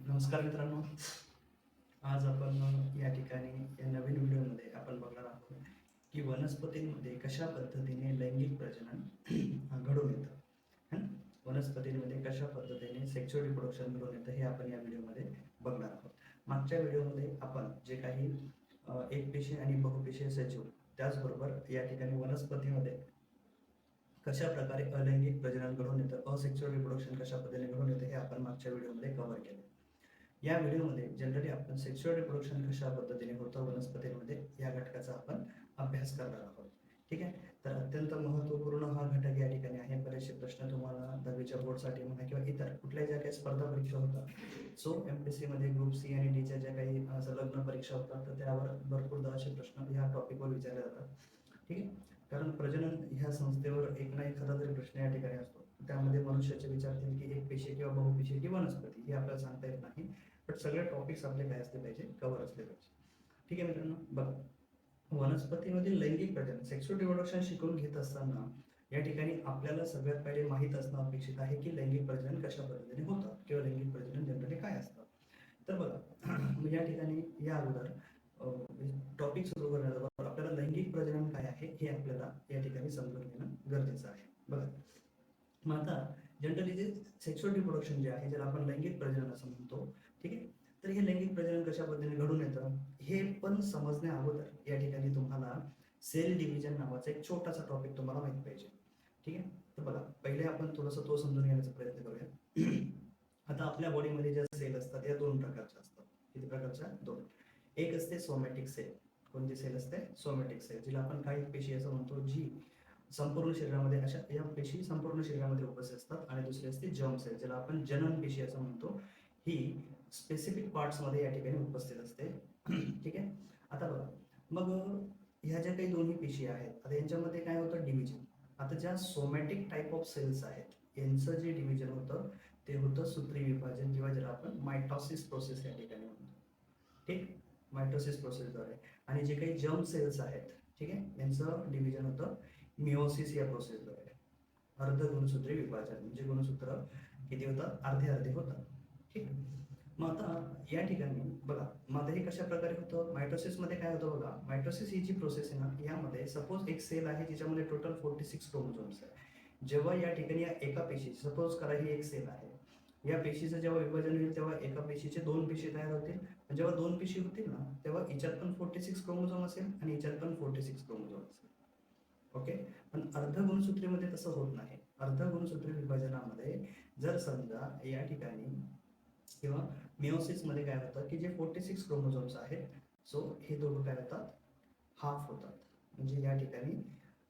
नमस्कार मित्रांनो. आज आपण या ठिकाणी या नवीन व्हिडिओमध्ये आपण बघणार आहोत की वनस्पतींमध्ये कशा पद्धतीने लैंगिक प्रजनन घडून येतं. है ना? वनस्पतींमध्ये कशा पद्धतीने सेक्शुअल रिप्रोडक्शन घडून येतं हे आपण या व्हिडिओमध्ये बघणार आहोत. मागच्या व्हिडिओमध्ये आपण जे काही एकपेशीय आणि बहुपेशीय सजीव त्याचबरोबर या ठिकाणी वनस्पतीमध्ये कशा प्रकारे अलैंगिक प्रजनन घडून येतं, असेक्शुअल रिप्रोडक्शन कशा पद्धतीने घडून येतं हे आपण मागच्या व्हिडिओमध्ये कव्हर केले. या व्हिडिओमध्ये जनरली आपण सेक्शुअल रिप्रोडक्शन कशा पद्धतीने होतं वनस्पतींमध्ये या घटकाचा आपण अभ्यास करणार आहोत. ठीक आहे. तर अत्यंत महत्त्वपूर्ण हा घटक या ठिकाणी आहे. बरेचसे प्रश्न तुम्हाला 10वीच्या बोर्डसाठी म्हणा किंवा इतर कुठल्याही ज्या काही स्पर्धा परीक्षा होतात, सो MPSC मध्ये ग्रुप सी आणि डीच्या ज्या काही संलग्न परीक्षा होतात तर त्यावर भरपूर असे प्रश्न ह्या टॉपिकवर विचारले जातात. ठीक आहे. कारण प्रजनन ह्या संस्थेवर एक ना एखादा तरी प्रश्न या ठिकाणी असतो. त्यामध्ये मनुष्याचे विचारतील की एक पेशी किंवा बहुपेशी किंवा वनस्पती हे आपल्याला सांगता येत नाही. बट सगळे टॉपिक्स आपले काय असले पाहिजे, कव्हर असले पाहिजे. ठीक आहे मित्रांनो, बघा वनस्पतीमधील लैंगिक प्रजनन सेक्शुअल रिप्रोडक्शन शिकून घेत असताना या ठिकाणी आपल्याला सगळ्यात पहिले माहीत असणं अपेक्षित आहे की लैंगिक प्रजनन कशा पद्धतीने होतं किंवा लैंगिक प्रजनन जनरली काय असतं. तर बघा या ठिकाणी या अगोदर टॉपिक सुरू करण्याबरोबर आपल्याला लैंगिक प्रजनन काय आहे हे आपल्याला या ठिकाणी समजून घेणं गरजेचं आहे. बघा मग आता जनरली जे सेक्शुअल रिप्रोडक्शन जे आहे ज्याला आपण लैंगिक प्रजनन असं म्हणतो. ठीक आहे. तर हे लैंगिक प्रजनन कशा पद्धतीने घडून येतं हे पण समजण्या अगोदर या ठिकाणी तुम्हाला सेल डिव्हिजन नावाचा एक छोटासा टॉपिक तुम्हाला माहित पाहिजे. ठीक आहे. तर बघा पहिले आपण थोडंसं तो समजून घेण्याचा प्रयत्न करूया. आता आपल्या बॉडीमध्ये ज्या सेल असतात या दोन प्रकारच्या असतात. किती प्रकारच्या? दोन. एक असते सोमॅटिक सेल. कोणती सेल असते? सोमॅटिक सेल, जिला आपण काही पेशी असं म्हणतो, जी संपूर्ण शरीरामध्ये अशा या पेशी संपूर्ण शरीरामध्ये उपस्थित असतात. आणि दुसरी असते जर्म सेल, ज्याला आपण जनन पेशी असं म्हणतो. ही स्पेसिफिक पार्ट्स मध्ये या ठिकाणी उपस्थित असते. ठीक आहे. आता बघा मग ह्या ज्या काही दोन्ही पेशी आहेत आता यांच्यामध्ये काय होतं? डिव्हिजन. आता ज्या सोमॅटिक टाईप ऑफ सेल्स आहेत यांचं जे डिव्हिजन होतं ते होतं सूत्री विभाजन किंवा ज्याला आपण मायटॉसिस प्रोसेस या ठिकाणी म्हणतो. ठीक. मायटोसिस प्रोसेसद्वारे. आणि जे काही जर्म सेल्स आहेत ठीक आहे यांचं डिव्हिजन होतं मिओसिस या प्रोसेसद्वारे. अर्ध गुणसूत्री विभाजन म्हणजे गुणसूत्र किती होतात? अर्धे अर्धे होतात. ठीक. मग आता या ठिकाणी बघा मग आता हे कशा प्रकारे होतं? मायटोसिस मध्ये काय होतं बघा, मायटोसिस ही जी प्रोसेस आहे ना यामध्ये सपोज एक सेल आहे जिच्यामध्ये टोटल 46 क्रोमोझोम्स आहे. जेव्हा या ठिकाणी या एका पेशी सपोज करा ही एक सेल आहे, या पेशीचं जेव्हा विभाजन होईल तेव्हा एका पेशीचे दोन पेशी तयार होतील. जेव्हा दोन पेशी होतील ना तेव्हा याच्यात पण 46 क्रोमोझोम असेल आणि याच्यात पण 46 क्रोमोझोम असेल. ओके. पण अर्ध गुणसूत्रीमध्ये तसं होत नाही. अर्ध गुणसूत्री विभाजनामध्ये जर समजा या ठिकाणी किंवा मिओसिस मध्ये काय होतं की जे 46 क्रोमोझोम्स आहेत सो हे दोघं काय होतात? हाफ होतात. म्हणजे या ठिकाणी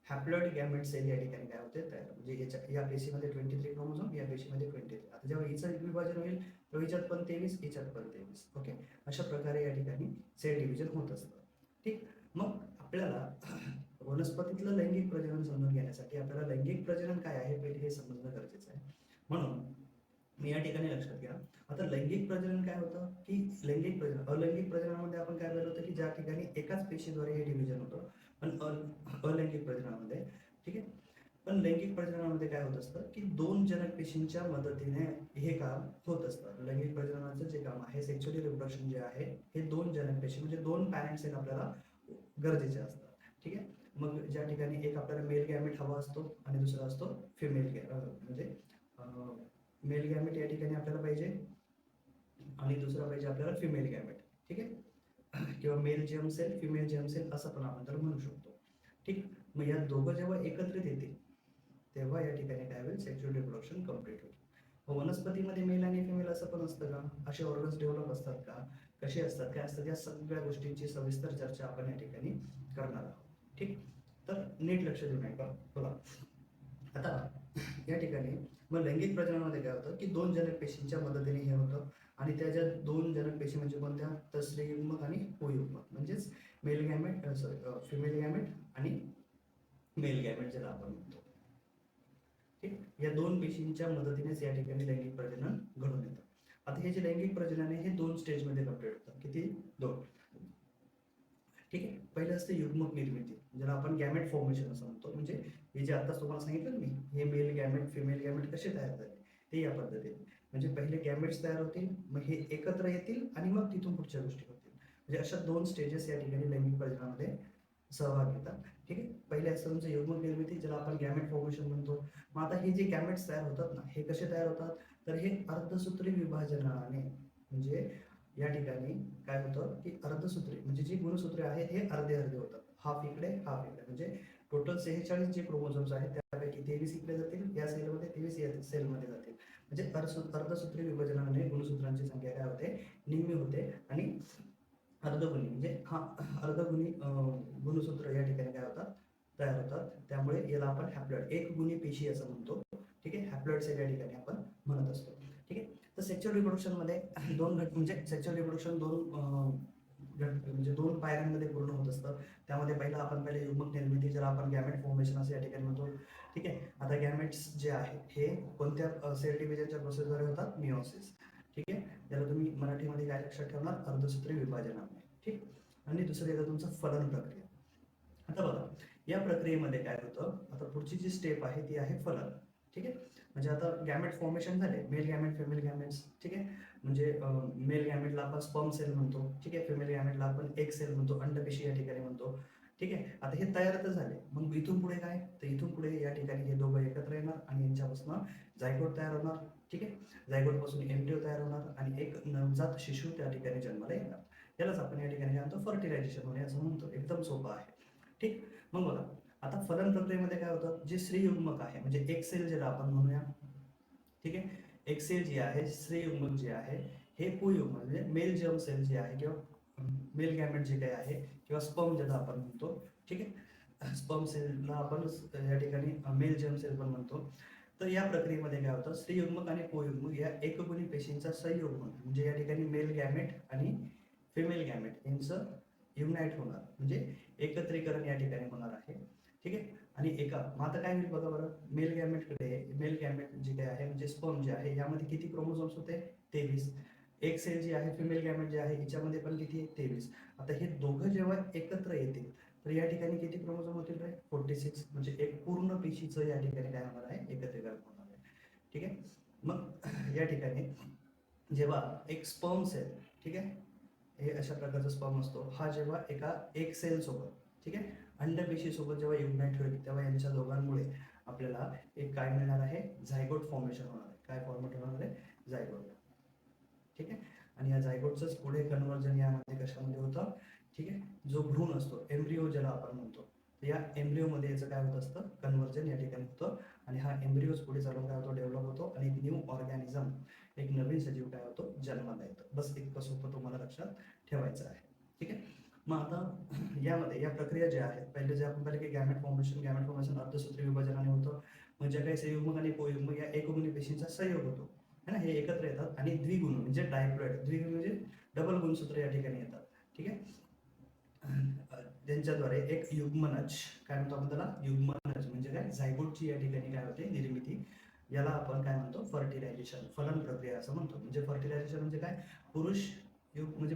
हॅप्लॉइड गॅमेट सेल या ठिकाणी काय होते तयार. म्हणजे या पेशीमध्ये 23 क्रोमोझोम, या पेशीमध्ये 23. आता जेव्हा हिचं विभाजन होईल तेव्हा हिच्यात पण 23, हिच्यात पण 23. ओके. अशा प्रकारे या ठिकाणी सेल डिव्हिजन होत असतं. ठीक. मग आपल्याला वनस्पतीतलं लैंगिक प्रजनन समजून घेण्यासाठी आपल्याला लैंगिक प्रजनन काय आहे पहिले हे समजणं गरजेचं आहे. म्हणून मी या ठिकाणी लक्षात घ्या. आता लैंगिक प्रजनन काय होतं की लैंगिक प्रजनन अलैंगिक प्रजननामध्ये आपण काय पाहिलं होतं की ज्या ठिकाणी एकाच पेशीद्वारे हे डिव्हिजन होतं. पण अलैंगिक प्रजननामध्ये ठीक आहे. पण लैंगिक प्रजननामध्ये काय होत असतं की दोन जनक पेशींच्या मदतीने हे काम होत असतं. लैंगिक प्रजननाचं जे काम आहे सेक्शुअली रिप्रोडक्शन जे आहे हे दोन जनक पेशी म्हणजे दोन पॅरेंट्स आपल्याला गरजेचे असतात. ठीक आहे. मग ज्या ठिकाणी एक आपल्याला मेल गॅमेट हवा असतो आणि दुसरा असतो फिमेल म्हणजे मेल गॅमेट या ठिकाणी आपल्याला पाहिजे आणि दुसरा पाहिजे आपल्याला फिमेल गॅमेट. ठीक आहे. किंवा male germ cell female germ cell असं पण आपण तर म्हणू शकतो. ठीक. मग या दोघं जेव्हा एकत्रित येतील तेव्हा या ठिकाणी काय होईल? सेक्शुअल रिप्रोडक्शन कम्प्लीट होईल. वनस्पतीमध्ये मेल आणि फिमेल असं पण असतं का? असे ऑर्गन्स डेव्हलप असतात का? कसे असतात काय असतात या सगळ्या गोष्टींची सविस्तर चर्चा आपण या ठिकाणी करणार आहोत. ठीक. तर नीट लक्ष देऊन ऐका. बघा आता या ठिकाणी मग लैंगिक प्रजननामध्ये काय होतं की दोन जनक पेशींच्या मदतीने हे होतं. आणि त्या ज्या दोन जनक पेशी म्हणजे कोणत्या? तर स्त्रीयुग्मक आणि पुंयुग्मक म्हणजेच mail gamete sorry female gamete आणि मेल गॅमेट ज्याला आपण म्हणतो. ठीक. या दोन पेशींच्या मदतीनेच या ठिकाणी लैंगिक प्रजनन घडून येतं. आता हे जे लैंगिक प्रजनन आहे हे दोन स्टेजमध्ये कम्प्लीट होतं. किती? दोन. ठीक आहे. पहिलं असतं युग्मक निर्मिती ज्याला आपण गॅमेट फॉर्मेशन असं म्हणतो. म्हणजे हे जे आता तुम्हाला सांगितलं मी हे मेल गॅमेट फिमेल गॅमेट कसे तयार झाले ते या पद्धतीने. म्हणजे पहिले गॅमेट्स तयार होतील, मग हे एकत्र येतील आणि मग तिथून पुढच्या गोष्टी होतील. म्हणजे अशा 2 स्टेजेस या ठिकाणी लैंगिक प्रजननामध्ये सहभाग घेतात. ठीक आहे. पहिले असतं तुमचं युग्मक निर्मिती, ज्याला आपण गॅमेट फॉर्मेशन म्हणतो. मग आता हे जे गॅमेट्स तयार होतात ना, हे कसे तयार होतात, तर हे अर्धसूत्री विभाजनाने, म्हणजे या ठिकाणी काय होतं की अर्धसूत्री म्हणजे जी गुणसूत्रे आहेत हे अर्धे अर्धे होतात, हाफ इकडे हाफ इकडे. म्हणजे टोटल 46 जे क्रोमोझोम्स आहेत त्यापैकी 23 इकडे जातील या सेलमध्ये, 23 या सेलमध्ये जातील. म्हणजे अर्धसूत्री विभाजनाने गुणसूत्रांची संख्या काय होते, निम्मी होते आणि अर्धगुणी म्हणजे हा अर्धगुणी गुणसूत्र या ठिकाणी काय होतात, तयार होतात. त्यामुळे याला आपण हॅप्लॉइड, एक गुणी पेशी असं म्हणतो. ठीक आहे. हॅप्लॉइड सेल या ठिकाणी आपण म्हणत असतो. ठीक आहे. तर सेक्शुअल रिप्रोडक्शन मध्ये दोन घट म्हणजे सेक्शुअल रिप्रोडक्शन म्हणजे 2 पायऱ्यांमध्ये पूर्ण होत असतं. त्यामध्ये पहिले युग्मक निर्मिती, ज्याला आपण गॅमेट फॉर्मेशन असं या ठिकाणी म्हणतो. ठीक आहे. आता गॅमेट्स जे आहे हे कोणत्या सेल डिव्हिजनच्या प्रोसेसद्वारे होतात, मिओसिस. ठीक आहे. त्याला तुम्ही मराठीमध्ये काय लक्षात ठेवणार, अर्धसूत्री विभाजनामुळे. ठीक. आणि दुसरं येतं तुमचं फलन प्रक्रिया. आता बघा या प्रक्रियेमध्ये काय होतं, आता पुढची जी स्टेप आहे ती आहे फलन. ठीक आहे. म्हणजे आता गॅमेट फॉर्मेशन झाले, मेल गॅमेट, फिमेल गॅमेट्स. ठीक आहे. म्हणजे मेल गॅमेटला आपण स्पर्म सेल म्हणतो. ठीक आहे. फिमेल गॅमेटला आपण एग सेल म्हणतो, अंडपेशी या ठिकाणी म्हणतो. ठीक आहे. आता हे तयार तर झाले, मग इथून पुढे काय, तर इथून पुढे या ठिकाणी हे दोघं एकत्र येणार आणि यांच्यापासून जायगोट तयार होणार. ठीक आहे. जायगोट पासून एम्ब्रिओ तयार होणार आणि एक नवजात शिशु त्या ठिकाणी जन्माला येणार. यालाच आपण या ठिकाणी काय म्हणतो, फर्टिलायझेशन होणे असं म्हणतो. एकदम सोपं आहे. ठीक. मग बघा आता फलन प्रक्रियेमध्ये काय होतं, जे स्त्रीयुग्मक आहे म्हणजे एक सेल ज्याला आपण म्हणूया. ठीक आहे. एक सेल जे आहे, स्त्रीयुग्मक जे आहे, हे पुयुग्मक म्हणजे मेल जर्म सेल जे आहे किंवा मेल गॅमेट जे काही आहे किंवा स्पर्म ज्याला आपण म्हणतो. ठीक आहे. स्पर्म सेलला आपण या ठिकाणी मेल जर्म सेल पण म्हणतो. तर या प्रक्रियेमध्ये काय होतं, स्त्रीयुग्मक आणि पुयुग्मक या एकगुणी पेशींचा संयुग्म म्हणजे या ठिकाणी मेल गॅमेट आणि फिमेल गॅमेट यांचं युनाइट होणार म्हणजे एकत्रीकरण या ठिकाणी होणार आहे. ठीक आहे. आणि मग आता काय होईल बघा बरं, मेल गॅमेट जे काय आहे म्हणजे स्पर्म जे आहे यामध्ये किती क्रोमोझोम्स होते, 23. एक सेल जी आहे फिमेल गॅमेट जे आहे याच्यामध्ये पण किती आहे, 23. आता हे दोघं जेव्हा एकत्र येतील तर या ठिकाणी किती क्रोमोझोम होतील रे, 46. म्हणजे एक पूर्ण पेशीचं या ठिकाणी काय होणार आहे, एकत्रीकरण होणार आहे. ठीक आहे. मग या ठिकाणी जेव्हा एक स्पर्म सेल, ठीक आहे, हे अशा प्रकारचा स्पर्म असतो, हा जेव्हा एक सेल सोबत, ठीक आहे, अंडपेशी सोबत जेव्हा युनाइट होईल तेव्हा यांच्या दोघांमुळे आपल्याला एक काय मिळणार आहे, झायगोट फॉर्मेशन होणार आहे. काय फॉर्मेट होणार आहे, झायगोट. ठीक आहे. आणि या झायगोटच पुढे कन्वर्जन यामध्ये कशामध्ये होतं, ठीक आहे, जो भ्रूण असतो एम्ब्रिओ ज्याला आपण म्हणतो, या एम्ब्रिओ मध्ये याचं काय होत असतं, कन्वर्जन या ठिकाणी होतं. आणि हा एम्ब्रिओज पुढे चालून काय होतो, डेव्हलप होतो आणि एक न्यू ऑर्गॅनिझम, एक नवीन सजीव काय होतो, जन्माला येतो. बस इतकं सोपं तुम्हाला लक्षात ठेवायचं आहे. ठीक आहे. मग आता यामध्ये या प्रक्रिया ज्या आहेत, पहिले जे आपण पाहिले की गॅमेट फॉर्मेशन अर्धसूत्री विभाजनाने होतं. मग ज्या काही संयुग्मक आणि कोयुग्मक या एकगुणी पेशींचा संयोग होतो है ना, हे एकत्र येतात आणि द्विगुण म्हणजे डायप्लॉइड, द्विगुण म्हणजे डबल गुणसूत्र या ठिकाणी येतात. ठीक आहे. त्यांच्याद्वारे एक युग्मनज, काय म्हणतो आपण त्याला, युग्मनज म्हणजे काय, झायगोटची या ठिकाणी काय होते, निर्मिती. याला आपण काय म्हणतो, फर्टिलायझेशन, फलन प्रक्रिया असं म्हणतो. म्हणजे फर्टिलायझेशन म्हणजे काय, पुरुष म्हणजे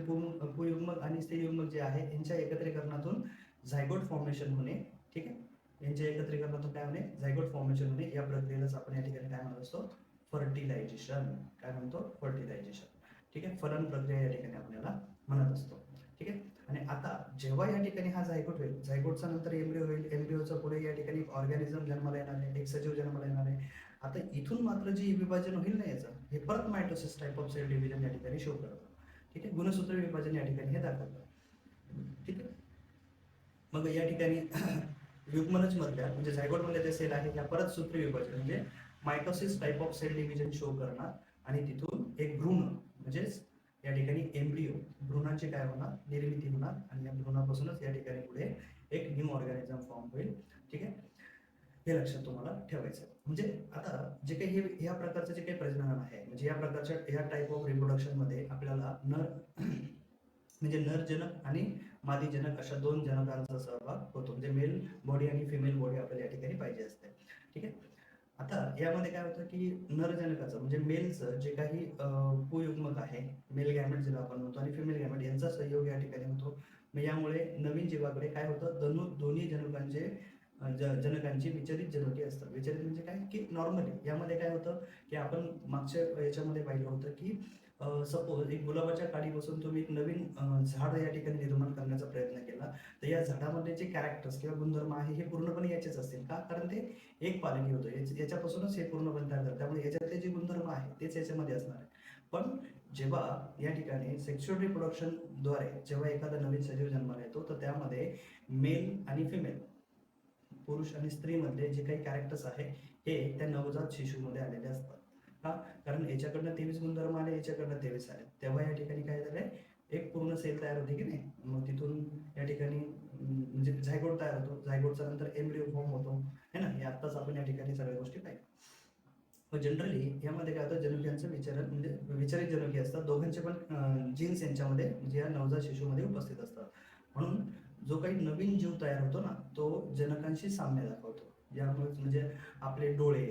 पुयुग्मक आणि स्त्रीयुग्मक जे आहे यांच्या एकत्रीकरणातून झायगोट फॉर्मेशन होणे. ठीक आहे. यांच्या एकत्रीकरणातून काय होणे, झायगोट फॉर्मेशन होणे. या प्रक्रियेलाच आपण या ठिकाणी काय म्हणत असतो, फर्टिलायझेशन. काय म्हणतो, फर्टिलायझेशन. ठीक आहे. फलन प्रक्रिया या ठिकाणी आपण याला म्हणत असतो. ठीक आहे. आणि आता जेव्हा या ठिकाणी हा झायगोट होईल, झायगोटचा नंतर एम्ब्रिओ होईल, एम्ब्रिओचा पुढे या ठिकाणी ऑर्गॅनिझम जन्माला येणार आहे, एक सजीव जन्माला येणार आहे. आता इथून मात्र जे विभाजन होईल ना याचं, हे परत mitosis type of cell division या ठिकाणी शो करतं. ठीक आहे. गुणसूत्र विभाजन या ठिकाणी हे दाखवतं. ठीक आहे. मग या ठिकाणी युग्मनज मधल्या म्हणजे झायगोट मधल्या जे सेल आहे त्या परत सूत्री विभाजन म्हणजे mitosis type of cell division show करणार आणि तिथून एक भ्रूण म्हणजेच या ठिकाणी एम्ब्रिओ, भ्रूणाची काय होणार, निर्मिती होणार आणि या भ्रूणापासूनच या ठिकाणी पुढे एक न्यू ऑर्गॅनिझम फॉर्म होईल. ठीक आहे. हे लक्षात तुम्हाला ठेवायचं. म्हणजे आता जे काही ह्या प्रकारचं जे काही प्रजनन आहे म्हणजे या प्रकारच्या ह्या टाइप ऑफ रिप्रोडक्शन मध्ये आपल्याला नर म्हणजे नरजनक आणि मादीजनक अशा 2 जनकांचा सहभाग होतो. म्हणजे मेल बॉडी आणि फिमेल बॉडी आपल्याला या ठिकाणी पाहिजे असते. ठीक आहे. आता यामध्ये काय होतं की नरजनकाचं म्हणजे मेलचं जे काही पुयुग्मक आहे, मेल गॅमेट ज्याला आपण म्हणतो आणि फिमेल गॅमेट यांचा संयोग या ठिकाणी होतो. मग यामुळे नवीन जीवाकडे काय होतं, दोन्ही जनुकांचे जनकांची विचलित जनुकी असतात. विचलित म्हणजे काय की नॉर्मली यामध्ये काय होतं की आपण मागच्या याच्यामध्ये पाहिलं होतं की सपोज एक गुलाबाच्या काडीपासून तुम्ही एक नवीन झाड या ठिकाणी निर्माण करण्याचा प्रयत्न केला, तर या झाडामध्ये जे कॅरेक्टर्स किंवा गुणधर्म आहे हे पूर्णपणे याचेच असतील का, कारण ते एक पालकी होतं, याच्यापासूनच हे पूर्णपणे तयार झालं, त्यामुळे याच्यातले जे गुणधर्म आहे तेच याच्यामध्ये असणार आहे. पण जेव्हा या ठिकाणी सेक्शुअल रिप्रोडक्शनद्वारे जेव्हा एखादा नवीन सजीव जन्माला येतो, तर त्यामध्ये मेल आणि फिमेल, पुरुष आणि स्त्रीमधले जे काही कॅरेक्टर्स आहे हे त्या नवजात शिशूमध्ये आलेले असतात. का, कारण याच्याकडनं 23 गुणधर्म आले, याच्याकडनं 23 आले, तेव्हा या ठिकाणी काय झालंय, एक पूर्ण सेल तयार होते की नाही. मग तिथून या ठिकाणी म्हणजे झायगोट तयार होतो, झायगोटचा नंतर एम्ब्रिओ फॉर्म होतो, है ना. हे आत्ताच आपण या ठिकाणी सगळ्या गोष्टी पाहिल्या. मग जनरली यामध्ये काय होतं, जनुकीयांचं विचारण म्हणजे विचलित जनुकी असतात, दोघांचे पण जीन्स यांच्यामध्ये म्हणजे या नवजात शिशूमध्ये उपस्थित असतात. म्हणून जो काही नवीन जीव तयार होतो ना, तो जनकांशी साम्य दाखवतो. यामुळे म्हणजे आपले डोळे,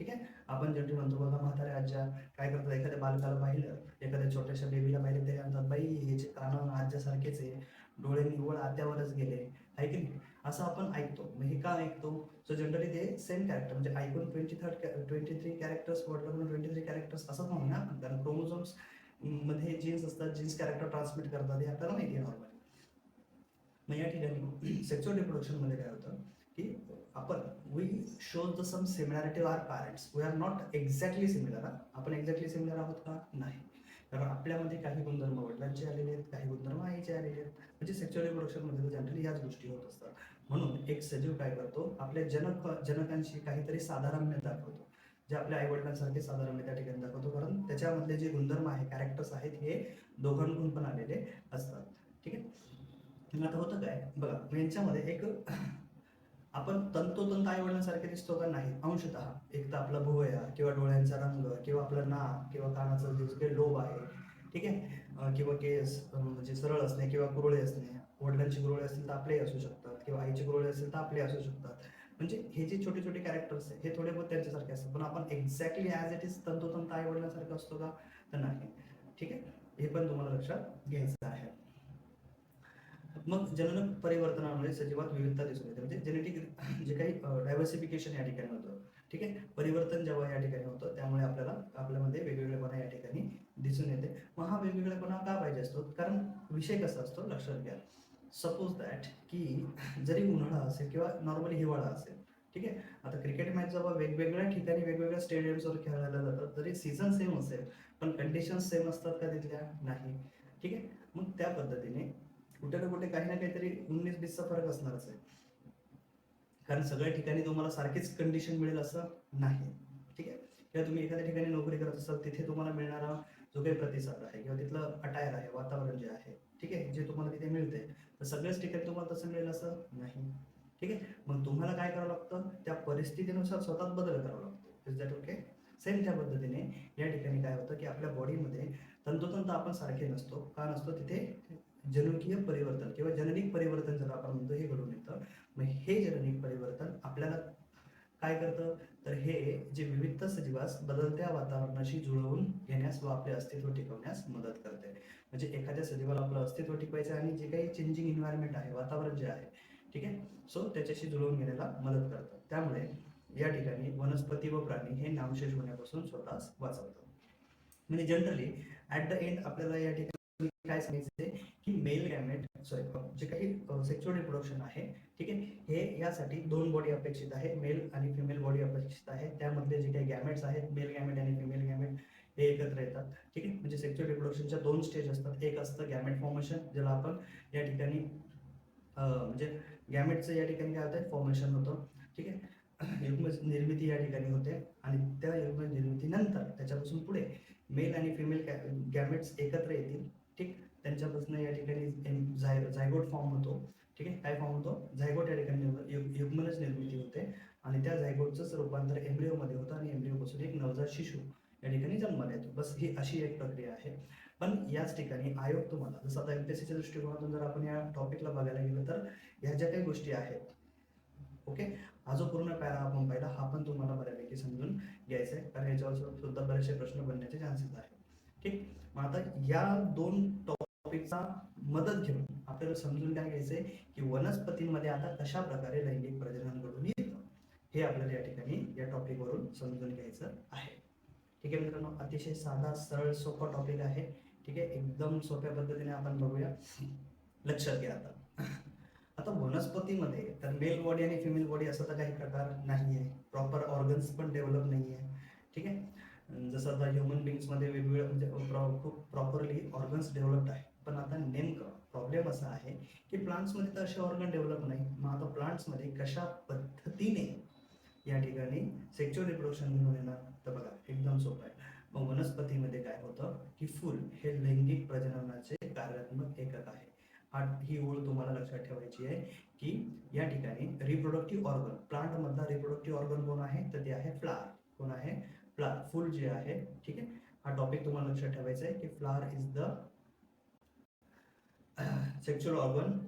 ठीक आहे, आपण जनरली म्हणतो बघा, म्हाताऱ्या आज्या काय करतात, एखाद्या बालकाला पाहिलं, एखाद्या छोट्याशा बेबीला पाहिलं, ते म्हणतात बाई ह्याचे कान आज्यासारखेच आहे, डोळे निव्वळ आत्यावरच गेले, आहे की नाही, असं आपण ऐकतो. मग हे का ऐकतो, सो जनरली ते सेम कॅरेक्टर म्हणजे ऐकून 23 कॅरेक्टर्स म्हटलं म्हणून 23 कॅरेक्टर्स असंच म्हणून ना, कारण क्रोमोझोम्स मध्ये जीन्स असतात, जीन्स कॅरेक्टर ट्रान्समिट करतात, हे आपल्याला माहिती आहे नॉर्मली. मग या ठिकाणी सेक्सुअल रिप्रोडक्शन मध्ये काय होतं की आपण we shows the some similarity our parents, we are not exactly similar. आपण एक्झॅक्टली सिमिलर आहोत का, नाही, कारण आपल्यामध्ये काही गुणधर्म वडिलांचे आलेले आहेत, काही गुणधर्म आईचे आलेले आहेत. म्हणजे सेक्सुअल रिप्रोडक्शन मध्ये जनरली याच गोष्टी होत असतात. म्हणून एक सजीव काय करतो, आपल्या जनकांशी काहीतरी साधारण्य दाखवतो, जे आपल्या आई वडिलांसारखे साधारण्य त्या ठिकाणी दाखवतो, कारण त्याच्यामधले जे गुणधर्म आहे, कॅरेक्टर्स आहेत, हे दोघांकडून पण आलेले असतात. ठीक आहे. आता होतं काय बघा, यांच्यामध्ये एक आपण तंतोतंत आई वडिलांसारखे दिसतो का, नाही, अंशतः. एक तर आपला भुवया किंवा डोळ्यांचा रंग किंवा आपलं नाक किंवा कानाचं जे काही लोब आहे, ठीक आहे, किंवा केस म्हणजे सरळ असणे किंवा कुरळे असणे, वडिलांची कुरळे असतील तर आपलेही असू शकतात किंवा आईची कुरळे असतील तर आपले असू शकतात. म्हणजे हे जे छोटे छोटे कॅरेक्टर्स आहे हे थोडे बहुत त्यांच्यासारखे असतात, पण आपण एक्झॅक्टली ॲज इट इज तंतोतंत आई वडिलांसारखं असतो का, तर नाही. ठीक आहे, हे पण तुम्हाला लक्षात घ्यायचं आहे. मग जनन परिवर्तनामुळे सजीवात विविधता दिसून येते, म्हणजे जेनेटिक जे काही डायव्हर्सिफिकेशन या ठिकाणी होतं. ठीक आहे, परिवर्तन जेव्हा या ठिकाणी होतं, त्यामुळे आपल्याला आपल्यामध्ये वेगवेगळेपणा या ठिकाणी दिसून येते. मग हा वेगवेगळेपणा का पाहिजे असतो, कारण विषय कसा असतो लक्षात घ्या. सपोज दॅट की जरी उन्हाळा असेल किंवा नॉर्मली हिवाळा असेल, ठीक आहे, आता क्रिकेट मॅच जेव्हा वेगवेगळ्या ठिकाणी वेगवेगळ्या स्टेडियम्सवर खेळायला जातात, जरी सीझन सेम असेल पण कंडिशन सेम असतात का तिथल्या, नाही. ठीक आहे, मग त्या पद्धतीने कुठे ना कुठे काही ना काहीतरी 19-20चा फरक असणारच आहे, कारण सगळ्या ठिकाणी तुम्हाला सारखीच कंडिशन मिळेल असं नाही. ठीक आहे, किंवा तुम्ही एखाद्या ठिकाणी नोकरी करत असाल, तिथे तुम्हाला मिळणारा जो काही प्रतिसाद आहे किंवा तिथलं अटायर आहे, वातावरण जे आहे, ठीक आहे, जे तुम्हाला तिथे मिळते, तर सगळ्याच ठिकाणी तुम्हाला तसं मिळेल असं नाही. ठीक आहे, मग तुम्हाला काय करावं लागतं, त्या परिस्थितीनुसार स्वतःच बदल करावा लागतो. Is that okay. सेम त्या पद्धतीने या ठिकाणी काय होतं की आपल्या बॉडीमध्ये तंतोतंत आपण सारखे नसतो, का नसतो, तिथे जनुकीय परिवर्तन किंवा जननिक परिवर्तन जर आपण म्हणतो हे घडून येतं. मग हे जननिक परिवर्तन आपल्याला काय करतं, तर हे जे विविध सजीवास बदलत्या वातावरणाशी जुळवून घेण्यास व आपले अस्तित्व टिकवण्यास मदत करते. म्हणजे एखाद्या सजीवाला आपलं अस्तित्व टिकवायचं आणि जे काही चेंजिंग इन्व्हायरमेंट आहे, वातावरण जे आहे, ठीक आहे, सो त्याच्याशी जुळवून घेण्याला मदत करतं. त्यामुळे या ठिकाणी वनस्पती व प्राणी हे नामशेष होण्यापासून स्वतःच वाचवतात. म्हणजे जनरली ऍट द एंड आपल्याला या ठिकाणी काय सांगायचं की मेल गॅमेट सॉरी जे काही सेक्शुअल रिप्रोडक्शन आहे, ठीक आहे, हे यासाठी दोन बॉडी अपेक्षित आहे, मेल आणि फिमेल बॉडी अपेक्षित आहे. त्यामधले जे काही गॅमेट्स आहेत, मेल गॅमेट आणि फिमेल गॅमेट, हे एकत्र येतात. ठीक आहे, म्हणजे सेक्शुअल रिप्रोडक्शनच्या दोन स्टेज असतात. एक असतं गॅमेट फॉर्मेशन, ज्याला आपण या ठिकाणी म्हणजे गॅमेटचं या ठिकाणी काय होतं, फॉर्मेशन होतं. ठीक आहे, युग्म निर्मिती या ठिकाणी होते आणि त्या युग्म निर्मितीनंतर त्याच्यापासून पुढे मेल आणि फिमेल गॅमेट्स एकत्र येतील. ठीक, त्यांच्यापासून या ठिकाणी झायगोट फॉर्म होतो. ठीक आहे, काय फॉर्म होतो, झायगोट या ठिकाणी युग्मनज निर्मिती होते आणि त्या झायगोटचं रूपांतर एम्ब्रिओमध्ये होतं आणि एम्ब्रिओपासून एक नवजात शिशू या ठिकाणी जन्माला येतो. बस ही अशी एक प्रक्रिया आहे. पण याच ठिकाणी आयोग तुम्हाला जसं आता एमपीएससीच्या दृष्टिकोनातून जर आपण या टॉपिकला बघायला गेलं तर ह्या ज्या काही गोष्टी आहेत, ओके, हा जो पूर्ण पॅरा आपण पाहिला हा पण तुम्हाला बऱ्यापैकी समजून घ्यायचा आहे, कारण याच्यावर सुद्धा बरेचसे प्रश्न बनण्याचे चान्सेस आहेत. ठीक, मग आता या दोन टॉपिकचा मदत घेऊन आपल्याला समजून काय घ्यायचंय की वनस्पतींमध्ये आता कशा प्रकारे लैंगिक प्रजनन घडून येतं हे आपल्याला या ठिकाणी या टॉपिक वरून समजून घ्यायचं आहे. ठीक आहे मित्रांनो, अतिशय साधा सरळ सोपा टॉपिक आहे. ठीक आहे, एकदम सोप्या पद्धतीने आपण बघूया. लक्षात घ्या आता वनस्पतीमध्ये तर मेल बॉडी आणि फिमेल बॉडी असा तर काही प्रकार नाही आहे. प्रॉपर ऑर्गन्स पण डेव्हलप नाही आहे. ठीक आहे, जसं आता ह्युमन बिंग्समध्ये वेगवेगळं म्हणजे खूप प्रॉपरली ऑर्गन्स डेव्हलप्ड आहे. पण आता नेमकं प्रॉब्लेम असा आहे की प्लांट्समध्ये तर असे ऑर्गन डेव्हलप नाही. मग आता प्लांट्समध्ये कशा पद्धतीने या ठिकाणी सेक्शुअल रिप्रोडक्शन घेऊन येणार, तर बघा एकदम सोपं आहे. मग वनस्पतीमध्ये काय होतं की फूल हे लैंगिक प्रजननाचे कार्यात्मक एकक आहे. ही ओळ तुम्हाला लक्षात ठेवायची आहे की या ठिकाणी रिप्रोडक्टिव्ह ऑर्गन, प्लांट मधला रिप्रोडक्टिव्ह ऑर्गन कोण आहे, तर ते आहे फ्लावर. कोण आहे, फ्लावर. फूल जे आहे. ठीक आहे, हा टॉपिक तुम्हाला लक्षात ठेवायचा आहे की flower is the sexual organ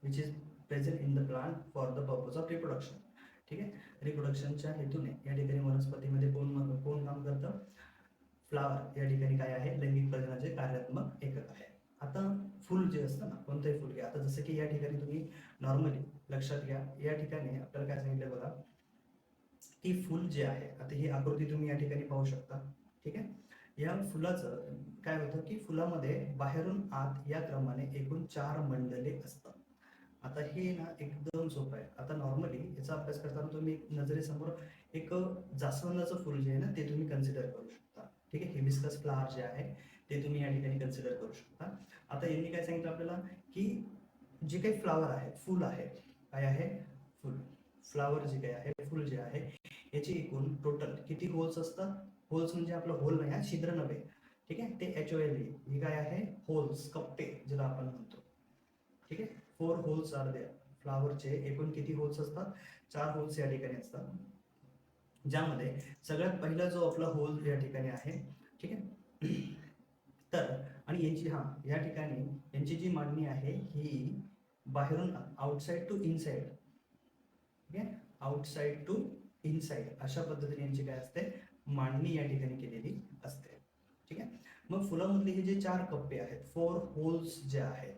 which is present in the plant for the purpose of reproduction. ठीक आहे, रिप्रोडक्शनच्या हेतूने या ठिकाणी वनस्पतीमध्ये कोण काम करतं, फ्लावर या ठिकाणी काय आहे, लैंगिक प्रजननाचे कार्यात्मक एकक आहे. आता फुल जे असतं ना, कोणतंही फुल घ्या. आता जसं की या ठिकाणी तुम्ही नॉर्मली लक्षात घ्या, या ठिकाणी आपल्याला काय सांगितलं बघा की फुल जे आहे, आता ही आकृती तुम्ही या ठिकाणी पाहू शकता. ठीक आहे, या फुलाचं काय होतं की फुलामध्ये बाहेरून आत या क्रमाने एकूण 4 मंडले असतात. आता हे ना एकदम सोपं आहे. आता नॉर्मली याचा अभ्यास करताना तुम्ही नजरेसमोर एक जास्वंदाचं फुल जे आहे ना ते तुम्ही कन्सिडर करू शकता. ठीक आहे, हिबिस्कस फ्लावर जे आहे ते तुम्ही या ठिकाणी कन्सिडर करू शकता. आता यांनी काय सांगितलं आपल्याला की जे काही फ्लावर आहे, फुल आहे, काय आहे, फुल, फ्लावर जे काही आहे, फुल जे आहे, याचे एकूण टोटल किती होल्स असतात. होल्स म्हणजे आपलं होल नाही, छिद्र नव्हे. ठीक आहे, ते HOL हे काय आहे, होल्स, कप्पे ज्याला आपण म्हणतो. ठीक आहे, 4 होल्स आर देअर. फ्लावरचे एकूण किती होल्स असतात, 4 होल्स या ठिकाणी असतात. ज्यामध्ये सगळ्यात पहिला जो आपला होल या ठिकाणी आहे. ठीक आहे, तर आणि या ठिकाणी यांची जी मांडणी आहे ही बाहेरून आउटसाइड टू इनसाइड. ठीक आहे, आउटसाइड टू इनसाइड अशा पद्धतीने यांची काय असते, मांडणी या ठिकाणी केलेली असते. ठीक आहे, मग फुलामधले हे जे 4 कप्पे आहेत, 4 होल्स जे आहेत,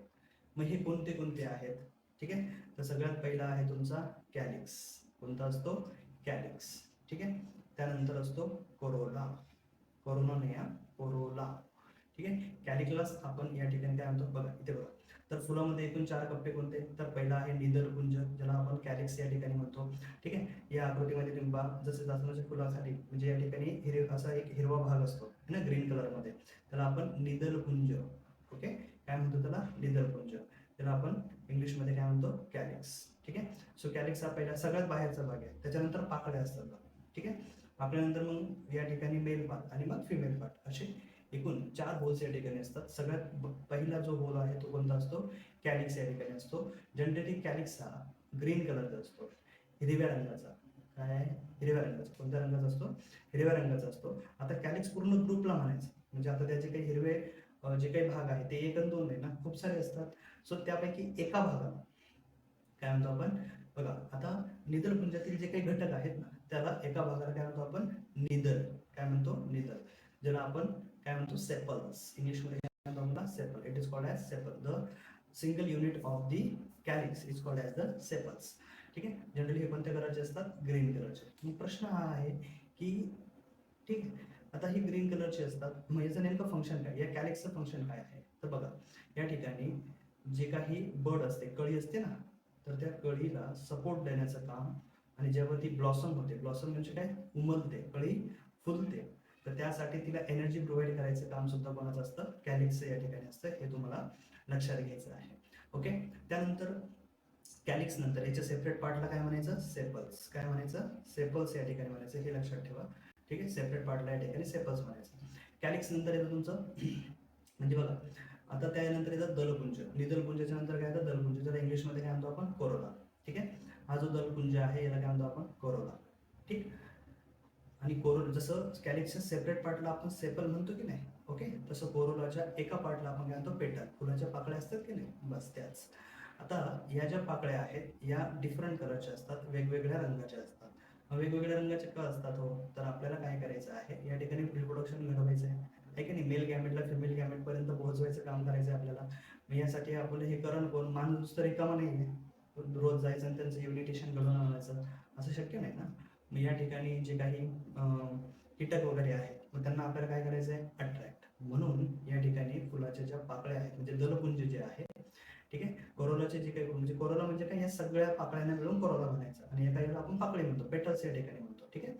मग हे कोणते कोणते आहेत. ठीक आहे, तर सगळ्यात पहिला आहे तुमचा कॅलिक्स. कोणता असतो, कॅलिक्स. ठीक आहे, त्यानंतर असतो कोरोला. कोरोना नाही, कोरोला. ठीक आहे, कॅलिक्युलस आपण या ठिकाणी काय म्हणतो बघा, इथे बघा. तर फुलामध्ये एकूण 4 कप्पे कोणते, तर पहिला आहे निदर्कुंज ज्याला आपण कॅलिक्स या ठिकाणी म्हणतो. ठीक आहे, या आकृतीमध्ये तुम्ही पहा, जसे जास्वंदाच्या फुलाखाली म्हणजे या ठिकाणी असा एक हिरवा भाग असतो ना ग्रीन कलर मध्ये, त्याला आपण निदर्कुंज. ओके, काय म्हणतो त्याला, निदर्कुंज. त्याला आपण इंग्लिशमध्ये काय म्हणतो, कॅलिक्स. ठीक आहे, सो कॅलिक्स हा पहिला सगळ्यात बाहेरचा भाग आहे. त्याच्यानंतर पाकळ्या असतात. ठीक आहे, पाकळ्यानंतर मग या ठिकाणी मेल पार्ट आणि मग फिमेल पार्ट असे एकूण 4 होल्स या ठिकाणी असतात. सगळ्यात पहिला जो होल आहे तो कोणता असतो, कॅलिक्स या ठिकाणी असतो. जनरली कॅलिक्स हा ग्रीन कलरचा असतो, हिरव्या रंगाचा. काय आहे, हिरव्या रंगाचा. कोणत्या रंगाचा असतो, हिरव्या रंगाचा असतो. आता कॅलिक्स पूर्ण ग्रुपला म्हणायचं, म्हणजे आता त्याचे काही हिरवे जे काही भाग आहे ते 1 आणि 2 नाही ना, खूप सारे असतात. सो त्यापैकी एका भागाला काय म्हणतो आपण बघा, आता निदर्पुंजातील जे काही घटक आहेत ना त्याला एका भागाला काय म्हणतो आपण, निदल. काय म्हणतो, निदल. ज्याला आपण काय म्हणतो, सेपल्स. इंग्लिशमध्ये काय म्हणतो आपण, sepal. It is called as sepal. The single unit of the calyx is called as the sepals. ठीक आहे, जनरली हे कोणत्या कलरचे असतात, ग्रीन कलरचे. मग प्रश्न हा आहे की ठीक आहे, आता ही ग्रीन कलरची असतात, मग याचं नेमकं फंक्शन काय, या कॅलिक्सचं फंक्शन काय आहे, तर बघा या ठिकाणी जे काही बड असते, कळी असते ना, तर त्या कळीला सपोर्ट देण्याचं काम, आणि जेव्हा ती ब्लॉसम होते, ब्लॉसम म्हणजे काय, उमलते, कळी फुलते, तर त्यासाठी तिला एनर्जी प्रोव्हाइड करायचं काम सुद्धा कोणाचं असतं, कॅलिक्सचं या ठिकाणी असतं. हे तुम्हाला लक्षात घ्यायचं आहे. ओके, त्यानंतर कॅलिक्स नंतर याच्या सेपरेट पार्टला काय म्हणायचं, सेपल्स. काय म्हणायचं, सेपल्स या ठिकाणी म्हणायचं, हे लक्षात ठेवा. ठीक आहे, सेपरेट पार्टला या ठिकाणी सेपल्स म्हणायचं. कॅलिक्स नंतर येतं तुमचं म्हणजे बघा, आता त्यानंतर येतात दलपुंज. निदलपुंजाच्या नंतर काय येतं, दलपुंज, ज्याला इंग्लिशमध्ये काय म्हणतो आपण, कोरोला. ठीक आहे, हा जो दलपुंज आहे याला काय म्हणतो आपण, कोरोला. ठीक, आणि कोरोला जसं कॅलिक्सच्या सेपरेट पार्टला आपण सेपल म्हणतो की नाही, ओके, तसं कोरोलाच्या एका पार्टला आपण काय म्हणतो, पेटल. फुलाच्या पाकळ्या असतात की नाही, बस त्याच. आता या ज्या पाकळ्या आहेत या डिफरंट कलरच्या असतात, वेगवेगळ्या रंगाच्या असतात. वेगवेगळ्या रंगाचे का असतात हो, तर आपल्याला काय करायचं आहे, या ठिकाणी रिप्रोडक्शन घडवायचं आहे की नाही, मेल गॅमेटला फिमेल गॅमेट पर्यंत पोहोचवायचं काम करायचं आहे आपल्याला. आपलं हे करण कोण, माणूस तर रिकामा नाही आहे, रोज जायचं आणि त्यांचं युनिटेशन घडवून आणायचं असं शक्य नाही ना. मग या ठिकाणी जे काही कीटक वगैरे आहेत मग त्यांना आपल्याला काय करायचं आहे, अट्रॅक्ट. म्हणून या ठिकाणी फुलाच्या ज्या पाकळ्या आहेत म्हणजे दलपुंज जे आहे, ठीक आहे, कोरोलाचे जे काही म्हणजे कोरोला म्हणजे काय, या सगळ्या पाकळ्यांना मिळून कोरोला म्हणायचं आणि एका याला आपण पाकळी म्हणतो, पेटल्स या ठिकाणी म्हणतो, ठीक आहे.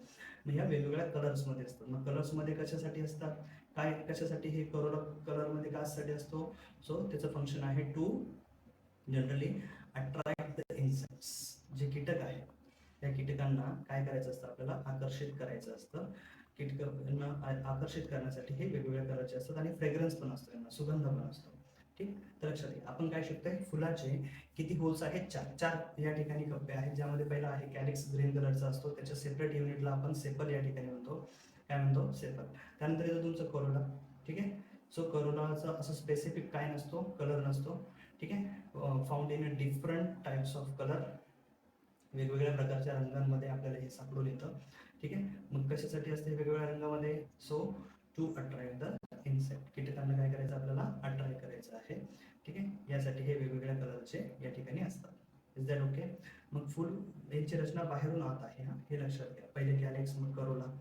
मग ह्या वेगवेगळ्या कलर्स मध्ये असतात. मग कलर्स मध्ये कशासाठी असतात, काय कशासाठी हे कोरोला कलर मध्ये कासाठी असतो, सो त्याचं फंक्शन आहे to generally attract the insects. जे कीटक आहेत त्या कीटकांना काय करायचं असतं, आपल्याला आकर्षित करायचं असतं. कीटकांना आकर्षित करण्यासाठी हे वेगवेगळ्या कलरचे असतात आणि फ्रेग्रन्स पण असतो, त्यांना सुगंध पण असतो. ठीक, तर लक्षात घ्या. आपण काय शिकतोय, फुलाचे किती होल्स आहेत, चार. चार या ठिकाणी कप्पे आहेत, ज्यामध्ये पहिला आहे कॅलिक्स, ग्रीन कलरचा असतो, त्याच्या सेपरेट युनिटला आपण सेपल या ठिकाणी म्हणतो. काय म्हणतो, सेपल. त्यानंतर येतो तुमचं कोरोला, ठीक आहे. सो कोरोलाचा असं स्पेसिफिक काय नसतो, कलर नसतो, ठीक आहे. Found in different types of colour, वेगवेगळ्या प्रकारच्या रंगांमध्ये आपल्याला हे सापडून येतं, ठीक आहे. मग कशासाठी असते वेगवेगळ्या रंगामध्ये, so to attract the insect. कीटकांना काय करायचं, आपल्याला अट्रॅक्ट करायचं आहे, ठीक आहे. यासाठी हे वेगवेगळ्या कलरचे या ठिकाणी असतात. Is that okay. मग फुल यांची रचना बाहेरून आत आहे, हा हे लक्षात घ्या. पहिले कॅलेक्स, मग करोला.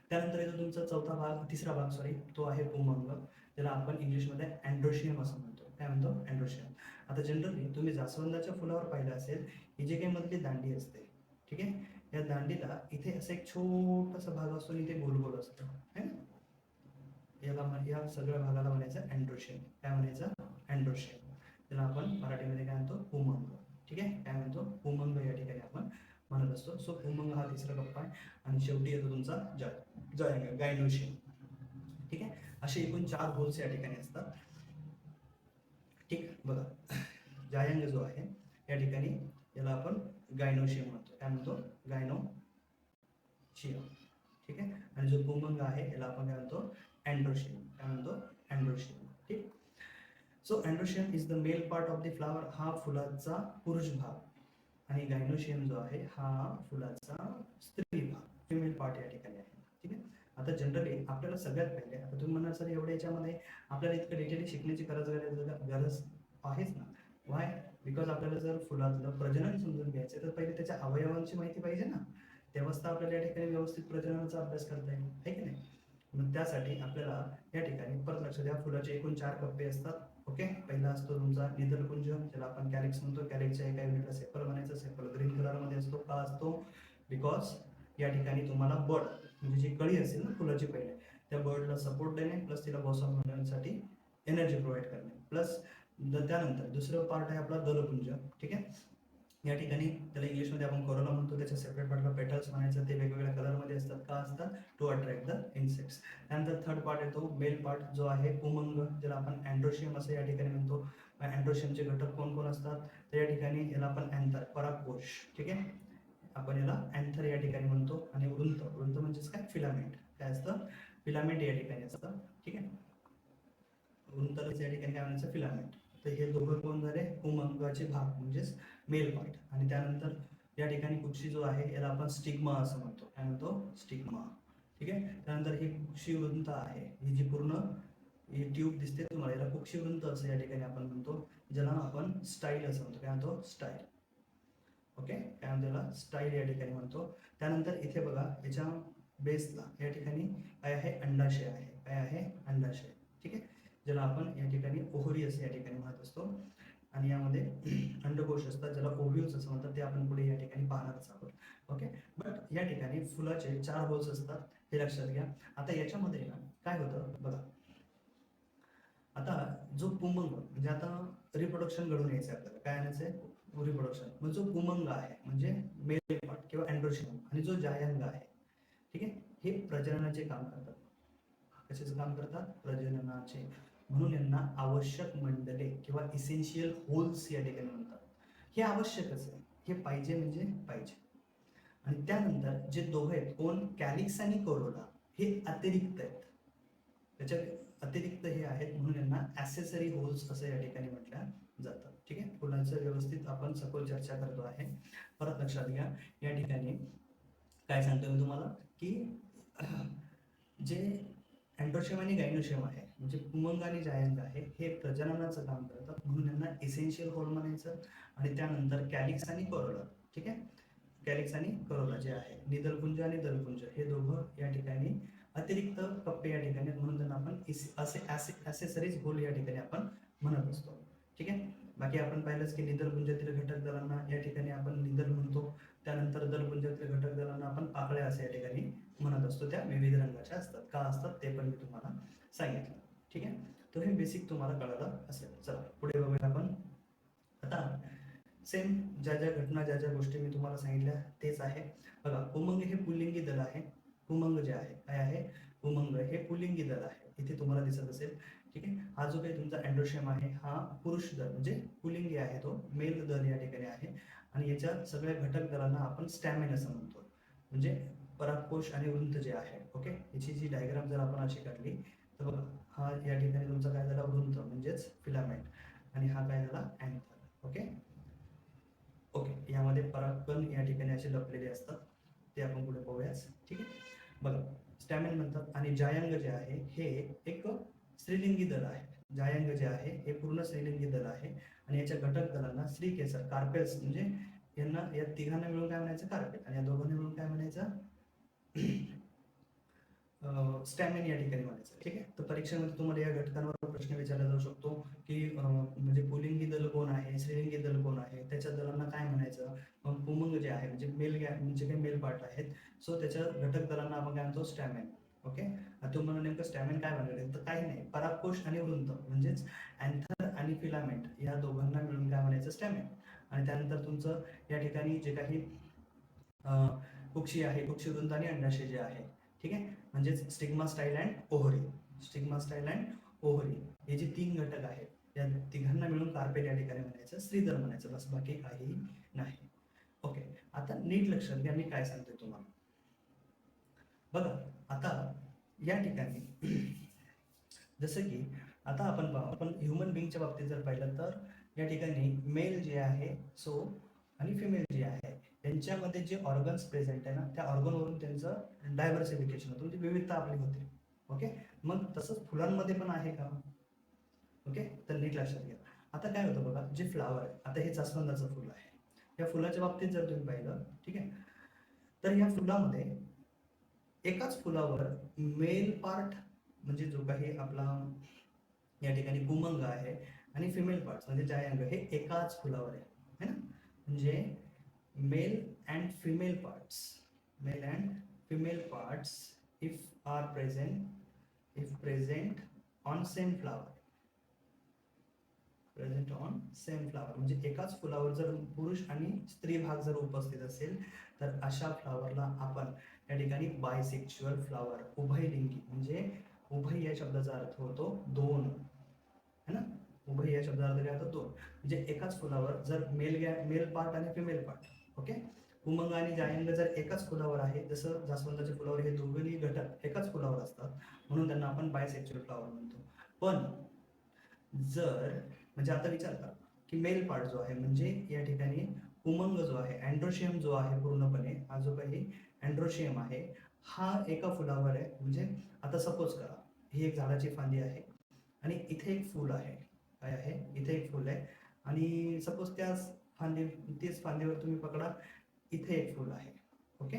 त्यानंतर येतो तुमचा चौथा भाग, तिसरा भाग सॉरी, तो आहे पुमंग, त्याला आपण इंग्लिशमध्ये अँड्रोशियम असं म्हणतो. काय म्हणतो, अँड्रोशियम. आता जनरली तुम्ही जास्वंदाच्या फुलावर पाहिलं असेल, ही जी काही मधली दांडी असते, ठीक आहे, या दांडीला इथे असं एक छोटासा भाग असतो आणि इथे गोल गोल असतो, है ना. याला या सगळ्या भागाला म्हणायचं अँड्रोशियम. काय म्हणायचं, अँड्रोशियम. त्याला आपण मराठीमध्ये काय म्हणतो, पुमंग, ठीक आहे. काय म्हणतो, पुमंग या ठिकाणी आपण म्हणत असतो. सो पुमंग हा तिसरा कप्पा आहे आणि शेवटी येतो तुमचा गायनोशियम, ठीक आहे. असे एकूण 4 होल्स या ठिकाणी असतात, ठीक. बघा, जायंग जो आहे या ठिकाणी याला आपण गायनोशियम म्हणतो. काय म्हणतो, गायनोशियम, ठीक आहे. आणि जो पुमंग आहे याला आपण काय म्हणतो, अँड्रोशियम. काय म्हणतो, अँड्रोशियम, ठीक. So androecium is the male part of the flower, हा फुलाचा पुरुष भाग, आणि गायनोशियम जो आहे हा फुलाचा स्त्री भाग, फिमेल पार्ट या ठिकाणी आहे, ठीक आहे. आता जनरली आपल्याला सगळ्यात पहिले, आता तुम्ही म्हणाल सर एवढ्या याच्यामध्ये आपल्याला इतकं डिटेली शिकण्याची गरज आहेच ना. वाय, बिकॉज आपल्याला जर फुलातलं प्रजनन समजून घ्यायचं तर पहिले त्याच्या अवयवांची माहिती पाहिजे ना, तेव्हाच तर आपल्याला या ठिकाणी व्यवस्थित प्रजननाचा अभ्यास करता येईल, आहे की नाही. मग त्यासाठी आपल्याला या ठिकाणी परत लक्ष द्या, फुलाचे एकूण 4 कप्पे असतात, ओके. पहिला असतो तुमचा निदलपुंज, ज्याला आपण कॅलिक्स म्हणतो. कॅलिक्सच्या एका युनिटला सेपल म्हणायचं. सेपल ग्रीन कलर मध्ये असतो. का असतो, बिकॉज या ठिकाणी तुम्हाला बर्ड म्हणजे जी कळी असेल ना फुलाची पहिले, त्या बर्डला सपोर्ट देणे प्लस तिला बॉसम होण्यासाठी एनर्जी प्रोव्हाइड करणे, प्लस त्यानंतर दुसरं पार्ट आहे आपला दलपुंज, ठीक आहे. या ठिकाणी त्याला इंग्लिशमध्ये आपण कोरोला म्हणतो, त्याच्या सेपरेट पार्टला पेटल्स म्हणायचं. ते वेगवेगळ्या कलरमध्ये असतात. का असतात, टू अट्रॅक्ट द इन्सेक्ट्स. त्यानंतर थर्ड पार्ट येतो मेल पार्ट, जो आहे पुमंग, ज्याला आपण अँड्रोशियम असं या ठिकाणी म्हणतो. अँड्रोशियमचे घटक कोण कोण असतात, तर या ठिकाणी याला आपण अँथर, परागकोश, ठीक आहे, आपण याला अँथर या ठिकाणी म्हणतो. आणि वृंत, वृंत म्हणजेच काय, फिलामेंट. काय असतं, फिलामेंट या ठिकाणी असतं, ठीक आहे. वृंतच या ठिकाणी काय म्हणायचं, फिलामेंट. तर हे दोघं कोण झाले, पुमंगाचे भाग म्हणजेच मेल पार्ट. आणि त्यानंतर या ठिकाणी कुक्षी जो आहे याला आपण स्टिग्मा असं म्हणतो. काय म्हणतो, स्टिग्मा, ठीक आहे. त्यानंतर ही कुक्षीवृंत आहे, ही जी पूर्ण ही ट्यूब दिसते तुम्हाला, याला कुक्षीवृंत असं या ठिकाणी आपण म्हणतो, ज्याला आपण स्टाईल असं म्हणतो. काय म्हणतो, स्टाईल, ओके. काय म्हणतो, याला स्टाईल या ठिकाणी म्हणतो. त्यानंतर इथे बघा, याच्या बेसला या ठिकाणी काय आहे, अंडाशय आहे. काय आहे, अंडाशय, ठीक आहे, ज्याला आपण या ठिकाणी ओहरी असं या ठिकाणी म्हणत असतो. आणि यामध्ये अंडकोश असतात, ज्याला ओव्ह्यूल्स असं म्हणतात. ते आपण पुढे या ठिकाणी पाहणारच आहोत, ओके. बट या ठिकाणी फुलाचे 4 होल्स असतात, हे लक्षात घ्या. आता याच्यामध्ये काय होतं बघा, आता जो पुमंग म्हणजे आता रिप्रोडक्शन घडून यायचं आपल्याला, काय आणायचंय, रिप्रोडक्शन. मग जो पुमंग आहे म्हणजे मेल पार्ट किंवा अँड्रोशियम, आणि जो जायंग आहे, ठीक आहे, हे प्रजननाचे काम करतात. कशाचं काम करतात, प्रजननाचे. म्हणून यांना आवश्यक मंडले किंवा इसेन्शियल होल्स या ठिकाणी म्हणतात. हे आवश्यकच आहे, हे पाहिजे म्हणजे पाहिजे. आणि त्यानंतर जे दोघं आहेत कोण, कॅलिक्स आणि कोरोला, हे अतिरिक्त आहेत. त्याच्या अतिरिक्त हे आहेत म्हणून यांना ॲसेसरी होल्स असं या ठिकाणी म्हटलं जातं, ठीक आहे. फुलांचं व्यवस्थित आपण सखोल चर्चा करतो आहे. परत लक्षात घ्या, या ठिकाणी काय सांगतो मी तुम्हाला की जे अँड्रोशियम आणि गायनोशियम आहे, म्हणजे पुमंग आणि जायंग आहे, हे प्रजननाचं काम करतात, म्हणून त्यांना इसेन्शियल होल म्हणायचं. आणि त्यानंतर कॅलिक्स आणि करोला. ठीक आहे, कॅलिक्स आणि करोला जे आहे, निदलपुंज आणि दलपुंज हे दोघं या ठिकाणी अतिरिक्त कप्पे या ठिकाणी, म्हणून त्यांना आपण असे ॲसेसरीज होल या ठिकाणी आपण म्हणत असतो. ठीक आहे, बाकी आपण पाहिलंच की निदलपुंजातील घटक दलांना या ठिकाणी आपण निदल म्हणतो. त्यानंतर दलपुंजातील घटक दलांना आपण पाकळ्या असे या ठिकाणी म्हणत असतो. त्या विविध रंगाच्या असतात, का असतात ते पण मी तुम्हाला सांगितलं. ठीक आहे, तर हे बेसिक तुम्हाला कळालं असेल. चला पुढे बघूया आपण. आता सेम ज्या ज्या घटना ज्या ज्या गोष्टी मी तुम्हाला सांगितल्या तेच आहे. बघा, पुमंग हे पुल्लिंगी दल आहे. पुमंग जे आहे काय आहे, पुमंग हे पुल्लिंगी दल आहे, इथे तुम्हाला दिसत असेल. ठीक आहे, हा जो काही तुमचा अँड्रोशियम आहे हा पुरुष दल म्हणजे पुल्लिंगी आहे, तो मेल दल या ठिकाणी आहे. आणि याच्या सगळ्या घटक दलांना आपण स्टॅमिन असं म्हणतो, म्हणजे परागकोश आणि वृंत जे आहे. ओके, याची जी डायग्राम जर आपण अशी काढली तर बघा, हा या ठिकाणी तुमचा काय झाला, वृंत म्हणजेच फिलामेंट, आणि हा काय झाला, अँथर. ओके ओके, यामध्ये परागकण या ठिकाणी असे लपलेले असतात, ते आपण पुढे पाहूयाच. ठीक आहे, बघा स्टॅमिन म्हणतात. आणि जायंग जे आहे हे एक स्त्रीलिंगी दल आहे. जायंग जे आहे हे पूर्ण स्त्रीलिंगी दल आहे. आणि याच्या घटक दलांना स्त्री केसर कार्पेल्स, म्हणजे यांना या तिघांना मिळून काय म्हणायचं, कार्पेल, आणि या दोघांना मिळून काय म्हणायचं, स्टॅमिन या ठिकाणी म्हणायचं. ठीक आहे, तर परीक्षेमध्ये तुम्हाला या घटकांवर प्रश्न विचारला जाऊ शकतो की म्हणजे पुलिंगी दल कोण आहे, स्त्रीलिंगी दल कोण आहे, त्याच्या दलांना काय म्हणायचं. मग पुमंग जे आहे म्हणजे मेल म्हणजे काही मेल पार्ट आहेत, सो त्याच्या घटक दलांना आपण काय म्हणतो, स्टॅमिन. ओके, तुम्हाला नेमकं स्टॅमिन काय म्हणायचं, तर काही नाही, परागकोश आणि वृंत म्हणजेच अँथर आणि फिलामेंट या दोघांना मिळून काय म्हणायचं, स्टॅमिन. आणि त्यानंतर तुमचं या ठिकाणी जे काही कुक्षी आहे, कुक्षी वृंत आणि अंडाशय जे आहे. ठीक आहे, म्हणजेच stigma, style and ovary. Stigma, style and ovary हे जे तीन घटक आहेत या तिघांना मिळून कार्पेल या ठिकाणी म्हणायचं, स्त्रीदल म्हणायचं, बस बाकी काही नाही. ओके, आता नीट लक्षात घ्या मी काय सांगतोय तुम्हाला. बघा आता या ठिकाणी जसं की आता आपण ह्युमन बिंगच्या बाबतीत जर पाहिलं तर या ठिकाणी मेल जे आहे सो आणि फिमेल जे आहे यांच्यामध्ये जे ऑर्गन्स प्रेझेंट आहे ना, त्या ऑर्गनवरून त्यांचं डायव्हर्सिफिकेशन होतं, म्हणजे विविधता आपली होते. ओके, मग तसंच फुलांमध्ये पण आहे का. ओके, तर नीट लक्षात घ्या. आता काय होतं बघा, जे फ्लावर आहे, आता हे जास्वंदाचं फुल आहे, या फुलाच्या बाबतीत जर तुम्ही पाहिलं, ठीक आहे, तर या फुलामध्ये एकाच फुलावर मेल पार्ट म्हणजे जो काही आपला या ठिकाणी पुमंग आहे आणि फिमेल पार्ट्स म्हणजे जायंग हे एकाच फुलावर आहे, है ना. म्हणजे male and female parts, male and female parts if are present on same flower, present on same flower म्हणजे एकाच फुलावर जर पुरुष आणि स्त्री भाग जर उपस्थित असेल तर अशा फ्लावरला आपण या ठिकाणी बायसेक्शुअल फ्लावर, उभयलिंगी, म्हणजे उभय या शब्दाचा अर्थ होतो दोन, है ना. उभय या शब्दाचा अर्थ काय होतो, दोन, म्हणजे एकाच फुलावर जर मेल पार्ट आणि फिमेल पार्ट. ओके, पुमंग आणि जायंग जर एकाच फुलावर आहे, जसं जास्वंदाच्या फुलावर हे दोघंही घटक एकाच फुलावर असतात, म्हणून त्यांना आपण बायसेक्शुअल फ्लावर म्हणतो. पण जर म्हणजे आता विचार करा की मेल पार्ट जो आहे म्हणजे या ठिकाणी पुमंग जो आहे, अँड्रोशियम जो आहे पूर्णपणे, हा जो काही अँड्रोशियम आहे हा एका फुलावर आहे. म्हणजे आता सपोज करा ही एक झाडाची फांदी आहे आणि इथे एक फूल आहे, काय आहे, इथे एक फूल आहे, आणि सपोज तीच फांदीवर तुम्ही पकडा, इथे एक फूल आहे. ओके,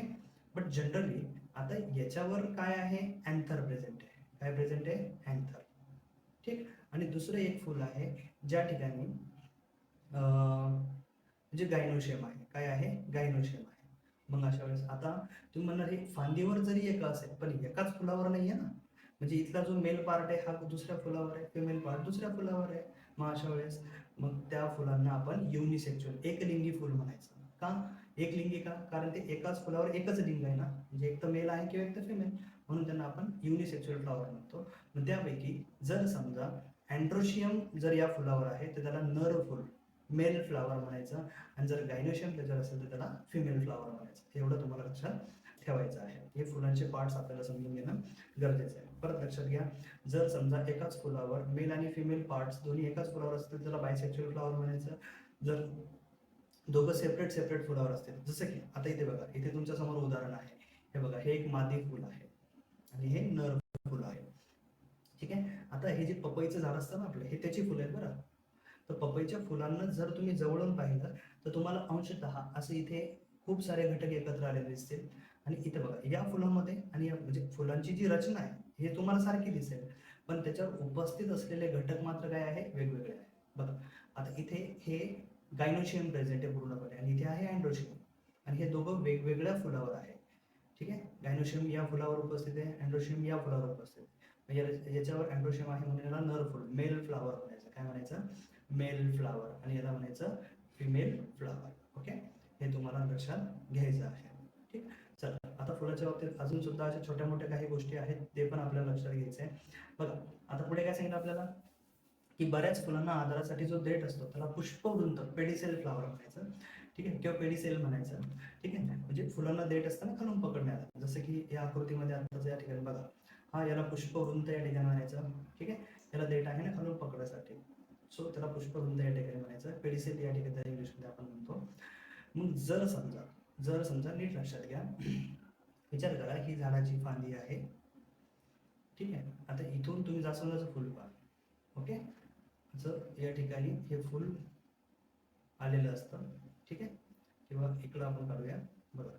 बट जनरली आता याच्यावर काय आहे, अँथर प्रेझेंट आहे. काय प्रेझेंट आहे, अँथर. ठीक, आणि दुसरं एक फूल आहे ज्या ठिकाणी म्हणजे गायनोशियम आहे. काय आहे, गायनोशियम आहे. मग अशा वेळेस आता तुम्ही म्हणणार हे फांदीवर जरी एक असेल पण एकाच फुलावर नाहीये ना, म्हणजे इथला जो मेल पार्ट आहे हा दुसऱ्या फुलावर आहे, फिमेल पार्ट दुसऱ्या फुलावर आहे. मग अशा वेळेस मग त्या फुलांना आपण युनिसेक्शुअल, एकलिंगी फुल म्हणायचं. का एकलिंगी, का कारण ते एकाच फुलावर एकच लिंग आहे ना, म्हणजे एक तर मेल आहे किंवा एक तर फिमेल, म्हणून त्यांना आपण युनिसेक्शुअल फ्लॉवर म्हणतो. मग त्यापैकी जर समजा अँड्रोशियम जर या फुलावर आहे तर त्याला नर फुल, मेल फ्लावर म्हणायचं, आणि जर गायनोशियम त्याच्यावर असेल तर त्याला फिमेल फ्लावर म्हणायचं. एवढं तुम्हाला लक्षात ठेवायचं आहे. हे फुलांचे पार्ट्स आपल्याला समजून घेणं गरजेचं आहे. परत लक्षात घ्या, जर समजा एकाच फुलावर मेल आणि फिमेल पार्ट्स दोन्ही एकाच फुलावर असतील त्याला बायसेक्शुअल फ्लावर म्हणायचं. जर दोघं सेपरेट फुलावर असतील, जसं की आता इथे बघा, इथे तुमच्या समोर उदाहरण आहे, हे बघा, हे एक मादी फुल आहे आणि हे नर फुल आहे. पपईचं झाड असतं ना आपलं, हे त्याची फुलं आहेत बरं. तर पपईच्या फुलांना जर तुम्ही जवळून पाहिलं तर तुम्हाला अंशतः असं इथे खूप सारे घटक एकत्र आलेले दिसतील. आणि इथे बघा या फुलामध्ये आणि या म्हणजे फुलांची जी रचना आहे हे तुम्हाला सारखी दिसेल, पण त्याच्यावर उपस्थित असलेले घटक मात्र काय आहे, वेगवेगळे आहे. बघा आता इथे हे गायनोशियम प्रेझेंट आहे पूर्णपणे आणि इथे आहे अँड्रोशियम, आणि हे दोघं वेगवेगळ्या फुलावर आहे. ठीक आहे, गायनोशियम या फुलावर उपस्थित आहे, अँड्रोशियम या फुलावर उपस्थित आहे. याच्यावर अँड्रोशियम आहे म्हणून याला नर फुल, मेल फ्लावर म्हणायचं. काय म्हणायचं, मेल फ्लावर, आणि याला म्हणायचं फिमेल फ्लावर. ओके, हे तुम्हाला लक्षात घ्यायचं आहे. ठीक, चला आता फुलाच्या बाबतीत अजून सुद्धा अशा छोट्या मोठ्या काही गोष्टी आहेत ते पण आपल्याला लक्षात घ्यायचं आहे. बघा आता पुढे काय सांगितलं आपल्याला, की बऱ्याच फुलांना आधारासाठी जो देठ असतो त्याला पुष्पवृंत, पेडिसेल फ्लावर म्हणायचं. ठीक आहे, किंवा पेडिसेल म्हणायचं. ठीक आहे, म्हणजे फुलांना देठ असताना खालून पकडण्यात, जसं की या आकृतीमध्ये आता या ठिकाणी बघा, हा याला पुष्पवृंत या ठिकाणी म्हणायचं. ठीक आहे, याला देठ आहे ना खालून पकडण्यासाठी, सो त्याला पुष्पवृंत या ठिकाणी म्हणायचं. पेडिसेल या ठिकाणी इंग्लिशमध्ये आपण म्हणतो. मग जर समजा नीट लक्षात घ्या, विचार करा ही झाडाची फांदी आहे. ठीक आहे, आता इथून तुम्ही जास्वंदाचं फुल पहा. ओके, जर या ठिकाणी हे फुल आलेलं असतं. ठीक आहे, किंवा इकडं आपण काढूया. बघा,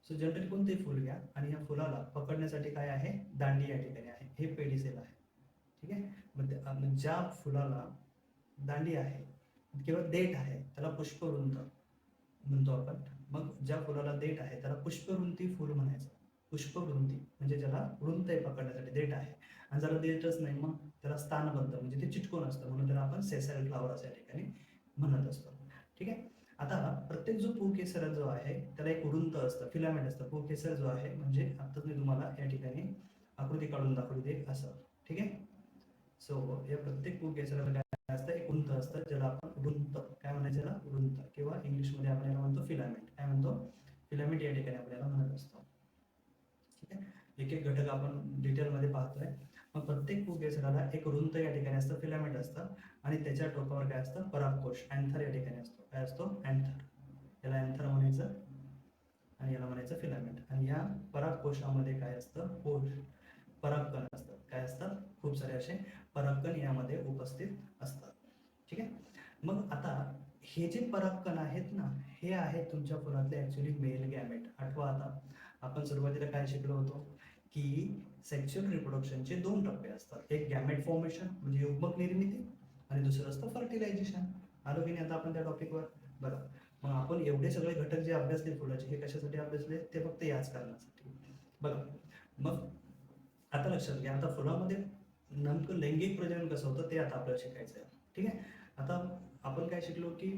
सो जनरली कोणतेही फुल घ्या आणि या फुलाला पकडण्यासाठी काय आहे, दांडी या ठिकाणी आहे, हे पेडिसेल आहे. ठीक आहे, मग ज्या फुलाला दांडी आहे किंवा देठ आहे त्याला पुष्पवृंत म्हणतो आपण. मग ज्या फुलाला देठ आहे त्याला पुष्पवृंती फुल म्हणायचं. पुष्पवृंती म्हणजे ज्याला वृंत आहे पकडण्यासाठी, देठ आहे, आणि ज्याला देठच नाही मग त्याला स्थानबद्ध म्हणजे ते चिटकून असतं, म्हणून त्याला आपण सेसाइल फ्लावर असं या ठिकाणी म्हणत असतो. ठीक आहे, आता प्रत्येक जो पूकेसर जो आहे त्याला एक वृंत असतं, फिलामेंट असतं. पूकेसर जो आहे म्हणजे आता मी तुम्हाला या ठिकाणी आकृती काढून दाखवली दे असं. ठीक आहे, सो या प्रत्येक पूकेसराला काय असतं, एक वृंत असतं ज्याला आपण वृंत काय म्हणायचं, याला वृंत, किंवा इंग्लिशमध्ये आपण याला म्हणतो फिलामेंट. काय म्हणतो, फिलामेंट या ठिकाणी आपल्याला म्हणत असतो. ठीक आहे, एक एक घटक आपण डिटेलमध्ये पाहतोय. मग प्रत्येक पूकेसराला एक वृंत या ठिकाणी असतं, फिलामेंट असतं, आणि त्याच्या टोकावर काय असतं, परागकोश, अँथर या ठिकाणी असतो. काय असतो, अँथर. याला अँथर म्हणायचं आणि याला म्हणायचं फिलामेंट. आणि या परागकोशामध्ये काय असतं, कोश, परागकण असतात. काय असतात, खूप सारे असे परागकण यामध्ये उपस्थित असतात. ठीक आहे, मग आता हे जे परागकण आहेत ना, हे आहेत तुमच्या फुलातले ऍक्च्युली मेल गॅमेट. आठवा आता आपण सुरुवातीला काय शिकलो होतो, की सेक्शुअल रिप्रोडक्शनचे 2 टप्पे असतात. एक गॅमेट फॉर्मेशन म्हणजे युग्मक निर्मिती, आणि दुसरं असतं फर्टिलायझेशन. आलो की नाही आता आपण त्या टॉपिकवर. बरं, मग आपण एवढे सगळे घटक जे अभ्यासले फुलाचे, हे कशासाठी अभ्यासले, ते फक्त याच कारणासाठी. बघा मग आता लक्षात घ्या, आता फुलामध्ये नेमकं लैंगिक प्रजनन कसं होतं ते आता आपल्याला शिकायचं आहे. ठीक आहे, आता आपण काय शिकलो, की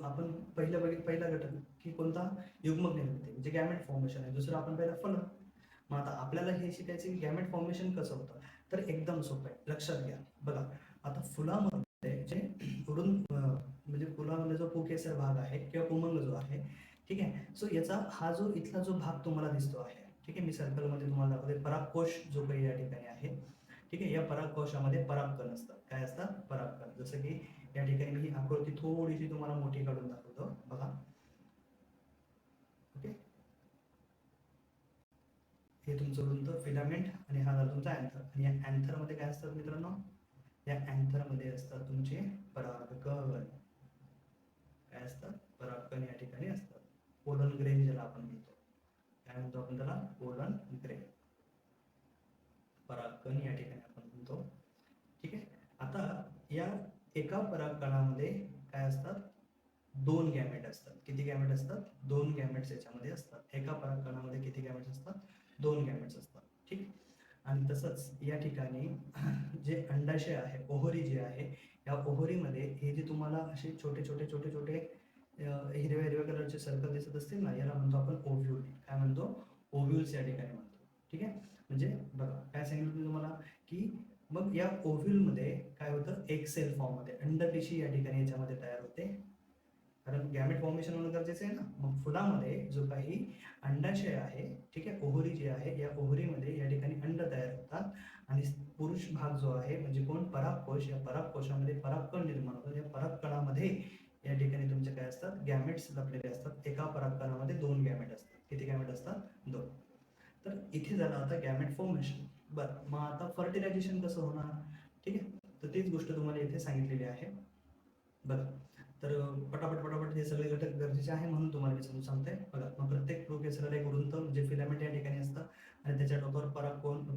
आपण पहिला घटक की कोणता, युग्मक निर्मिती म्हणजे गॅमेट फॉर्मेशन आहे. दुसरं आपण पहिला फलन. मग आता आपल्याला हे शिकायचं की गॅमेट फॉर्मेशन कसं होतं, तर एकदम सोपं आहे, लक्षात घ्या. बघा आता फुलामध्ये जे म्हणजे फुलामध्ये जो पुकेसर भाग आहे किंवा उमंग जो आहे, ठीक आहे, सो याचा हा जो इथला जो भाग तुम्हाला दिसतो आहे, ठीक आहे, मी सर्कलमध्ये तुम्हाला दाखवते, परागकोश जो काही या ठिकाणी आहे. ठीक आहे, या परागकोशामध्ये परागकण असतात. काय असतात, परागकण. जसं की या ठिकाणी मी ही आकृती थोडीशी तुम्हाला मोठी काढून दाखवतो. बघा, ओके, हे तुमचं वृंत, फिलामेंट, आणि हा झाला तुमचा अँथर. आणि या अँथर मध्ये काय असतात मित्रांनो, या अँथर मध्ये असतात तुमचे परागकण. काय असतात, परागकण या ठिकाणी असतात. पोलन ग्रेन ज्याला आपण म्हणतो. काय म्हणतो आपण त्याला, पोलन ग्रेन, परागकण या ठिकाणी आपण म्हणतो. ठीक आहे, आता या एका परागकणामध्ये काय असतात, 2 गॅमेट असतात. किती गॅमेट असतात, 2 गॅमेट्स याच्यामध्ये असतात. एका परागकणामध्ये किती गॅमेट्स असतात, 2 गॅमेट्स असतात. ठीक, आणि तसंच या ठिकाणी जे अंडाशय आहे, ओहरी जी आहे, या ओहरीमध्ये हे जे तुम्हाला असे छोटे छोटे छोटे छोटे हिरव्या हिरव्या कलरचे सर्कल दिसत असतील ना, याला म्हणतो आपण ओव्ह्यूल. काय म्हणतो, ओव्ह्यूल्स या ठिकाणी म्हणतो. ठीक आहे, म्हणजे बघा काय सांगितलं तुम्हाला, की मग या ओव्ह्यूलमध्ये काय होतं, एक सेल फॉर्ममध्ये अंडपेशी या ठिकाणी याच्यामध्ये तयार होते, कारण गॅमेट फॉर्मेशन होणं गरजेचं आहे ना. मग फुलामध्ये जो काही अंडाशय आहे, ठीक आहे, ओहरी जी आहे, या ओहरीमध्ये या ठिकाणी अंड तयार होतात, आणि पुरुष भाग जो आहे म्हणजे कोण, परागकोश. या परागकोशामध्ये परागकण निर्माण होतात. या परागकणामध्ये या ठिकाणी तुमचे काय असतात, गॅमेट्स लपलेले असतात. एका परागकणामध्ये 2 गॅमेट असतात. किती गॅमेट असतात, 2. तर इथे झालं आता गॅमेट फॉर्मेशन. बरं, मग आता फर्टिलायझेशन कसं होणार, ठीक आहे. तर तीच गोष्ट तुम्हाला इथे सांगितलेली आहे बघा. तर पटापट पटापट हे सगळे घटक गरजेचे आहे म्हणून तुम्हाला मी समजून सांगतोय बघा. मग प्रत्येक प्रोकेसरला एक वृंत म्हणजे फिलामेंट या ठिकाणी असतं आणि त्याच्या टोकावर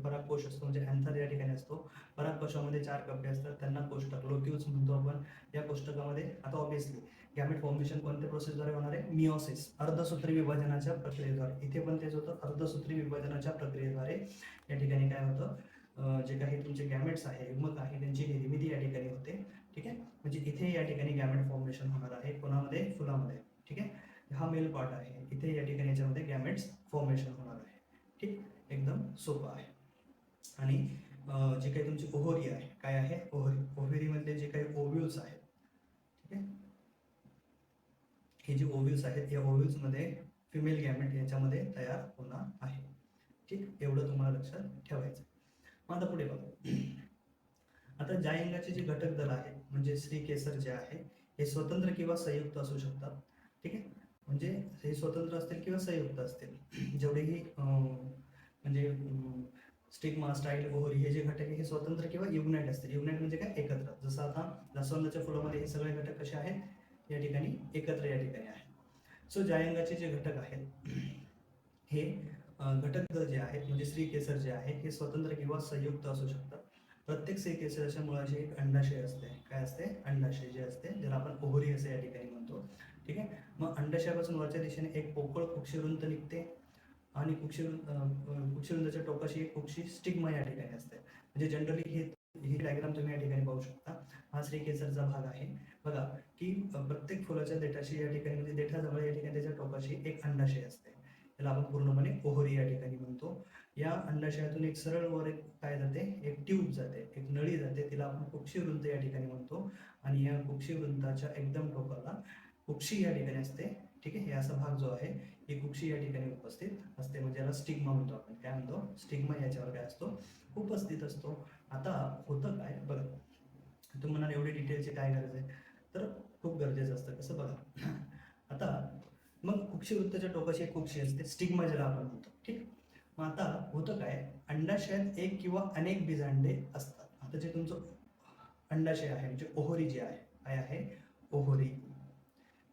परागकोश असतो म्हणजे अँथर या ठिकाणी असतो. परागकोशामध्ये 4 कप्पे असतात, त्यांना कोष्टक लोक्यूल्स म्हणतो आपण. या कोष्टकामध्ये आता ऑब्विसली गॅमेट फॉर्मेशन कोणत्या प्रोसेसद्वारे होणार आहे? मिओसिस, अर्धसूत्री विभाजनाच्या प्रक्रियेद्वारे. इथे पण तेच होतं, अर्धसूत्री विभाजनाच्या प्रक्रियेद्वारे या ठिकाणी काय होतं, जे काही तुमचे गॅमेट्स आहे, युग्मक आहे, त्यांची निर्मिती या ठिकाणी होते. ठीक आहे. म्हणजे इथे या ठिकाणी गॅमेट फॉर्मेशन होणार आहे कोणामध्ये? फुलामध्ये. ठीक आहे. हा मेल पार्ट आहे, इथे या ठिकाणी याच्यामध्ये गॅमेट्स फॉर्मेशन होणार आहे. ठीक, एकदम सोपं आहे. आणि जे काही तुमची ओव्हरी आहे, काय आहे? ओव्हरी. ओव्हरीमधले जे काही ओव्ह्यूल्स आहेत, ठीक आहे, हे जे ओव्ह्यूल्स आहेत या ओव्ह्यूल्समध्ये फिमेल गॅमेट याच्यामध्ये तयार होणार आहे. ठीक, एवढं तुम्हाला लक्षात ठेवायचं. मग आता पुढे बघा. आता जायंगाचे जे घटक दल आहेत म्हणजे स्त्री केसर जे आहे हे स्वतंत्र किंवा संयुक्त असू शकतात. ठीक आहे. म्हणजे हे स्वतंत्र असतील किंवा संयुक्त असतील. जेवढेही म्हणजे स्टिग्मा, स्टाईल, ओव्हरी हे जे घटक आहे हे स्वतंत्र किंवा युग्नाइट असतील. युग्नाइट म्हणजे काय? एकत्र. जसं आता जास्वंदाच्या फुलामध्ये हे सगळे घटक कसे आहेत? या ठिकाणी एकत्र या ठिकाणी आहेत. सो जायंगाचे जे घटक आहेत हे घटक दल जे आहेत म्हणजे स्त्री केसर जे आहे हे स्वतंत्र किंवा संयुक्त असू शकतात. प्रत्येक स्त्री केसराच्या मुळाशी एक अंडाशय असते. काय असते? अंडाशय जे असते, ज्याला आपण ओव्हरी असे या ठिकाणी म्हणतो. ठीक आहे. मग अंडाशयापासून वरच्या दिशेने एक पोकळ कुक्षिवृंत निघते आणि कुक्षिवृंताच्या टोकाशी एक कुक्षी स्टिग्मा या ठिकाणी असते. म्हणजे जनरली ही डायग्राम तुम्ही या ठिकाणी पाहू शकता. हा स्त्री केसरचा भाग आहे बघा, की प्रत्येक फुलाच्या देठाशी या ठिकाणी म्हणजे देठाजवळ या ठिकाणी त्याच्या टोकाशी एक अंडाशय असते. त्याला आपण पूर्णपणे ओव्हरी या ठिकाणी म्हणतो. या अंडाशयातून एक सरळ वर एक काय जाते? एक ट्यूब जाते, एक नळी जाते, तिला आपण कुक्षिवृंत या ठिकाणी म्हणतो. आणि या कुक्षिवृंताच्या एकदम टोकाला कुक्षी या ठिकाणी असते. ठीक आहे. हे असा भाग जो आहे ही कुक्षी या ठिकाणी उपस्थित असते, म्हणजे याला स्टिग्मा म्हणतो आपण. काय म्हणतो? स्टिग्मा याच्यावर काय असतो? उपस्थित असतो. आता होतं काय बघा, तुम्ही म्हणाल एवढी डिटेलची काय गरज आहे? तर खूप गरजेचं असतं. कसं बघा, आता मग कुक्षिवृत्ताच्या टोकाशी एक कुक्षी असते, स्टिग्मा ज्याला आपण म्हणतो. ठीक. मग आता होतं काय? अंडाशयात एक किंवा अनेक बीजांडे असतात. आता जे तुमचं अंडाशय आहे म्हणजे ओव्हरी जे आहे, काय आहे? ओव्हरी.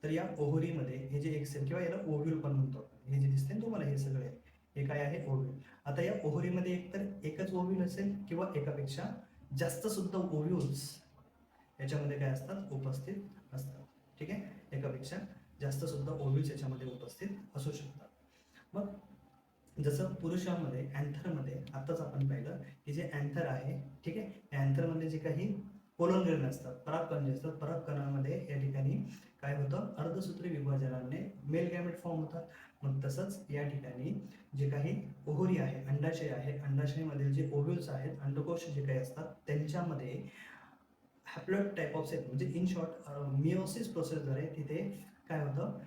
तर या ओव्हरीमध्ये हे जे एक सेल किंवा याला ओव्ह्यूल पण म्हणतो, हे जे दिसते तुम्हाला हे सगळे, हे काय आहे? ओव्ह्यूल. आता या ओव्हरीमध्ये एकतर एकच ओव्ह्यूल असेल किंवा एकापेक्षा जास्त सुद्धा ओव्ह्यूल्स याच्यामध्ये काय असतात? उपस्थित असतात. ठीक आहे. एकापेक्षा जास्त सुद्धा ओव्ह्यूल्स याच्यामध्ये उपस्थित असू शकतात. मग जसं पुरुषामध्ये अँथरमध्ये आताच आपण पाहिलं की जे अँथर आहे, ठीक आहे, अँथरमध्ये जे काही पोलन ग्रेन असतात, परागकण जे असतात, परागकणामध्ये या ठिकाणी काय होतं? अर्धसूत्री विभाजनाने मेल गॅमेट फॉर्म होतात. मग तसंच या ठिकाणी जे काही ओव्हरी आहे, अंडाशय आहे, अंडाशयामधील जे ओव्ह्यूल्स आहेत, अंडकोश जे काही असतात, त्यांच्यामध्ये हॅप्लॉइड टाइप ऑफ सेल म्हणजे इन शॉर्ट मिओसिस प्रोसेसद्वारे तिथे काय होतं?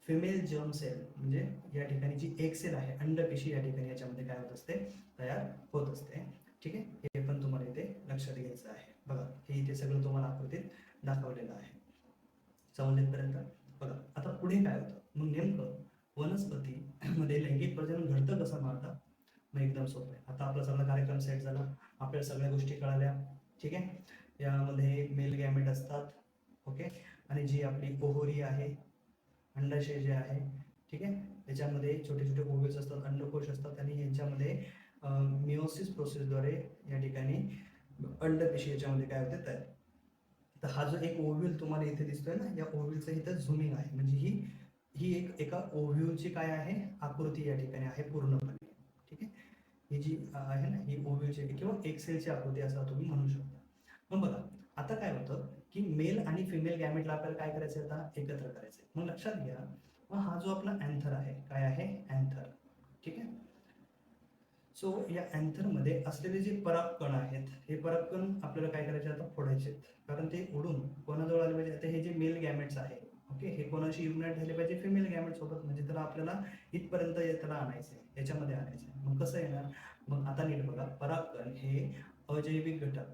फिमेल जर्म सेल म्हणजे या ठिकाणी जी एक सेल आहे, अंडपेशी या ठिकाणी याच्यामध्ये काय होत असते? तयार होत असते. ठीक आहे. हे पण तुम्हाला इथे लक्षात घ्यायचं आहे. बघा, हे इथे सगळं तुम्हाला आकृतीत दाखवलेलं आहे. समजलेपर्यंत बघा. आता पुढे काय होतं? मग नेमकं वनस्पती मध्ये लैंगिक प्रजनन घडतं कसं मारतं? मग एकदम सोपं आहे. आता आपला सगळा कार्यक्रम सेट झाला, आपल्याला सगळ्या गोष्टी कळाल्या. ठीक आहे. यामध्ये मेल गॅमेट असतात. ओके. आणि जी आपली ओव्हरी आहे, अंडाशय जे आहे, ठीक आहे, त्याच्यामध्ये छोटे छोटे ओव्ह्यूल्स असतात, अंडकोश असतात आणि यांच्यामध्ये मिओसिस प्रोसेसद्वारे या ठिकाणी अंडपेशी याच्यामध्ये काय होते? तयार. तर हा जो एक ओव्ह्यूल तुम्हाला इथे दिसतोय ना, या ओव्ह्यूलचं इथं झुमिंग आहे. म्हणजे ही ही एका ओव्ह्यूलची काय आहे? आकृती या ठिकाणी आहे पूर्णपणे. ठीक आहे. ही जी आहे ना, ही ओव्ह्यूलची किंवा एक्सेलची आकृती असं तुम्ही म्हणू शकता. मग बघा, आता काय होतं की मेल आणि फिमेल गॅमेटला आपल्याला काय करायचं? आता एकत्र करायचं. मग लक्षात घ्या, मग हा जो आपला अँथर आहे, काय आहे? अँथर. ठीक आहे. सो या अँथरमध्ये असलेले जे परागकण आहेत, हे परागकण आपल्याला काय करायचे? आता फोडायचे, कारण ते उडून कोणाजवळ आले पाहिजे? आता हे जे मेल गॅमेट्स आहे, ओके, हे कोणाशी युनाइट झाले पाहिजे? फिमेल गॅमेट सोबत. म्हणजे त्याला आपल्याला इथपर्यंत त्याला आणायचं, याच्यामध्ये आणायचं. मग कसं येणार? मग आता नीट बघा, परागकण हे अजैविक घटक,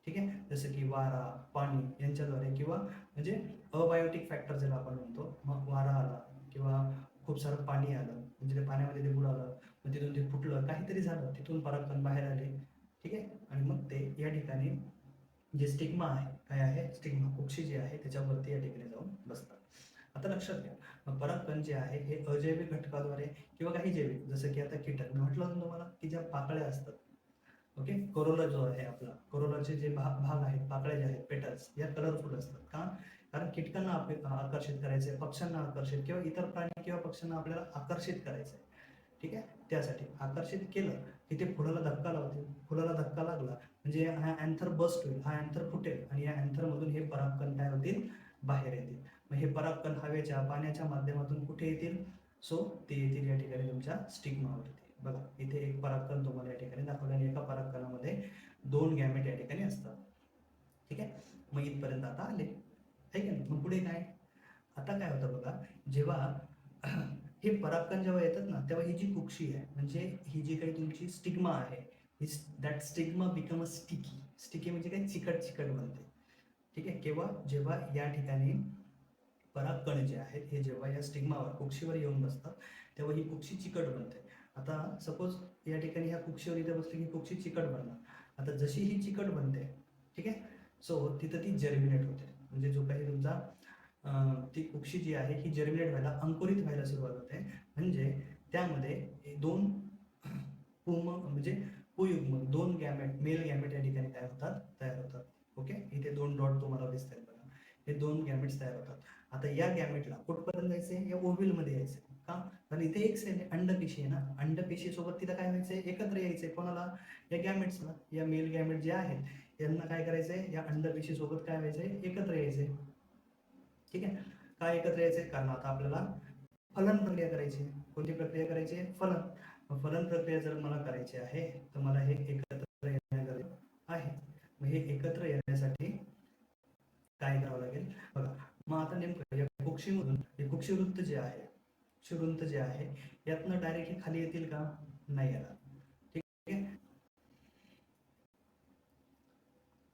ठीक आहे, जसं की वारा, पाणी यांच्याद्वारे किंवा म्हणजे अबायोटिक फॅक्टर ज्याला आपण म्हणतो. मग वारा आला किंवा खूप सारं पाणी आलं म्हणजे त्या पाण्यामध्ये ते बुडालं, मग तिथून ते फुटलं, काहीतरी झालं, तिथून परागकण बाहेर आले. ठीक आहे. आणि मग ते या ठिकाणी जे स्टिग्मा आहे, काय आहे, स्टिग्मा कुक्षी जी आहे त्याच्यावरती या ठिकाणी जाऊन बसतात. आता लक्षात घ्या, परागकण जे आहे हे अजैविक घटकाद्वारे किंवा काही जैविक, जसं की आता कीटक मी म्हटलं होतं तुम्हाला की ज्या पाकळ्या असतात, ओके, कोरोला जो आहे आपला, कोरोलाचे जे भाग आहेत, पाकळ्या जे आहेत, पेटल्स, या कलरफुल असतात. का? कारण कीटकांना आकर्षित करायचंय, पक्ष्यांना आकर्षित किंवा इतर प्राणी किंवा पक्ष्यांना आपल्याला आकर्षित करायचंय. ठीक आहे, त्यासाठी आकर्षित केलं की ते फुलाला धक्का लावतील. फुलाला धक्का लागला म्हणजे हा अँथर बस्ट होईल, हा अँथर फुटेल आणि या अँथर मधून हे परागकण काय होतील, बाहेर येतील. मग हे परागकण हवेच्या पाण्याच्या माध्यमातून कुठे येतील, सो ते येतील या ठिकाणी तुमच्या स्टिग्मावरती. बघा इथे एक परागकण तुम्हाला या ठिकाणी दाखवलं आणि एका परागकणामध्ये 2 गॅमेट या ठिकाणी असतात. ठीक आहे, मग इथपर्यंत आता आले आहे की नाही. मग पुढे काय, आता काय होतं बघा, जेव्हा हे परागकण जेव्हा येतात ना, तेव्हा ही जी कुक्षी आहे, म्हणजे ही जी काही तुमची स्टिग्मा आहे, that stigma become a sticky. Sticky म्हणजे काय, चिकट चिकट बनते. ठीक आहे, केव्हा, जेव्हा या ठिकाणी परागकण जे आहेत हे जेव्हा या स्टिग्मावर, कुक्षीवर येऊन बसतात, तेव्हा ही कुक्षी चिकट बनते. आता सपोज या ठिकाणी ह्या कुक्षीवर इथे बसली की कुक्षी चिकट बनणार. आता जशी ही चिकट बनते, ठीक आहे, सो तिथं ती जर्मिनेट होते. म्हणजे जो काही तुमचा ती कुक्षी जी आहे ही जर्मिनेट व्हायला, अंकुरित व्हायला सुरुवात होते. म्हणजे त्यामध्ये 2 म्हणजे पुयुग्म, 2 गॅमेट, मेल गॅमेट या ठिकाणी काय होतात, तयार होतात. ओके, इथे 2 डॉट तुम्हाला दिसतात बघा, हे 2 गॅमेट्स तयार होतात. आता या गॅमेटला कुठपर्यंत जायचंय, या ओव्हिल मध्ये यायचंय. का? कारण इथे एक सेल आहे, अंडपेशी आहे ना, अंडपेशी सोबत तिथं काय व्हायचंय, एकत्र यायचंय. कोणाला, या गॅमेट्सला, या मेल गॅमेट जे आहेत यांना काय करायचंय, या अंडपेशी सोबत काय व्हायचंय, एकत्र यायचंय. ठीक आहे, काय एकत्र यायचंय, कारण आता आपल्याला फलन प्रक्रिया करायची. कोणती प्रक्रिया करायची, फलन. फलन प्रक्रिया जर मला करायची आहे तर मला हे एकत्र येण्यासाठी आहे. मग हे एकत्र येण्यासाठी काय करावं लागेल बघा. मग आता नेमकं या कुक्षीमधून हे कुक्षीवृत्त जे आहे, कुक्षीवृत्त जे आहे यातनं डायरेक्टली खाली येतील का, नाही येणार. ठीक आहे,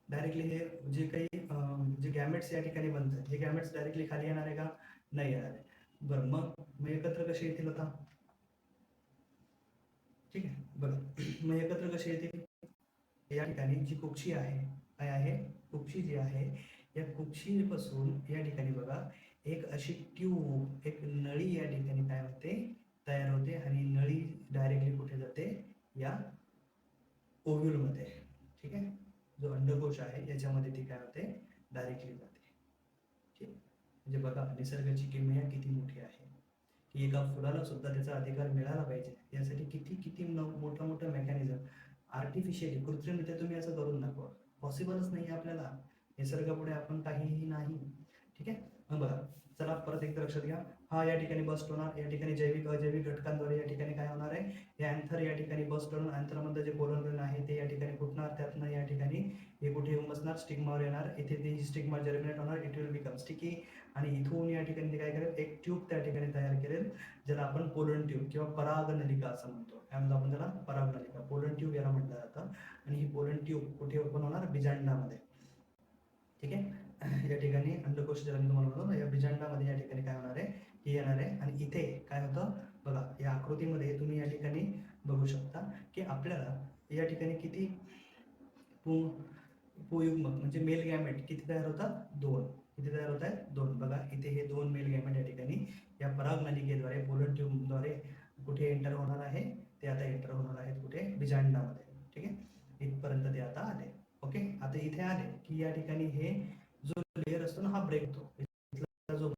डायरेक्टली हे जे काही जे गॅमेट्स या ठिकाणी बनतात, हे गॅमेट्स डायरेक्टली खाली येणार आहे का, नाही येणार आहे. बरं, मग एकत्र कसे येतील आता, ठीक आहे. बरं, मग एकत्र कसे येतील, या ठिकाणी जी कुक्षी आहे, काय आहे, कुक्षी जी आहे, या कुक्षीपासून या ठिकाणी बघा एक अशी ट्यूब, एक नळी या ठिकाणी काय होते, तयार होते. आणि नळी डायरेक्टली कुठे जाते, या ओव्ह्यूल मध्ये. ठीक आहे, जो अंडकोश आहे याच्यामध्ये ती काय होते, डायरेक्टली जाते. ठीक, म्हणजे बघा निसर्गाची किमया किती मोठी आहे, की एका फुलाला सुद्धा त्याचा अधिकार मिळाला पाहिजे, यासाठी किती किती मोठं मोठं मेकॅनिझम, आर्टिफिशियली, कृत्रिमरित्या तुम्ही असं करून दाखवा, पॉसिबलच नाही आपल्याला. निसर्गापुढे आपण काहीही नाही. ठीक आहे, मग बघा, चला परत एकदा लक्षात घ्या. हा या ठिकाणी बस्ट होणार, या ठिकाणी जैविक अजैविक घटकांद्वारे या ठिकाणी काय होणार आहे, हे अँथर या ठिकाणी बस्ट होऊन अँथरमध्ये जे पोलन आहे ते या ठिकाणी फुटणार. त्यातनं या ठिकाणी हे कुठे येऊन बसणार, स्टिग्मावर येणार. इथे ती स्टिग्मा जर्मिनेट होणार, इट विल बिकम स्टिकी. आणि इथून या ठिकाणी काय करेल, एक ट्यूब त्या ठिकाणी तयार करेल, ज्याला आपण पोलन ट्यूब किंवा परागनलिका असं म्हणतो. त्यामध्ये आपण त्याला परागनलिका, पोलन ट्यूब याला म्हटलं जातं. आणि ही पोलन ट्यूब कुठे ओपन होणार, बिजांडामध्ये. ठीक आहे, या ठिकाणी अंडकोश ज्याला मी तुम्हाला म्हणतो, या बिजांडामध्ये या ठिकाणी काय होणार आहे, हे येणार आहे. आणि इथे काय होतं बघा, या आकृतीमध्ये तुम्ही या ठिकाणी बघू शकता की आपल्याला या ठिकाणी किती पुयुग्मक म्हणजे मेल गॅमेट किती तयार होतात, 2. किती तयार होत आहेत, 2. बघा इथे हे 2 मेल गॅमेट या ठिकाणी या परागनलिकेद्वारे, पोलन ट्यूबद्वारे कुठे एंटर होणार आहे, ते आता एंटर होणार आहेत कुठे, बिजांडामध्ये. ठीक आहे, इथपर्यंत ते आता आले. ओके, आता इथे आले की या ठिकाणी हे जो लेअर असतो ना, हा ब्रेक होतो. जो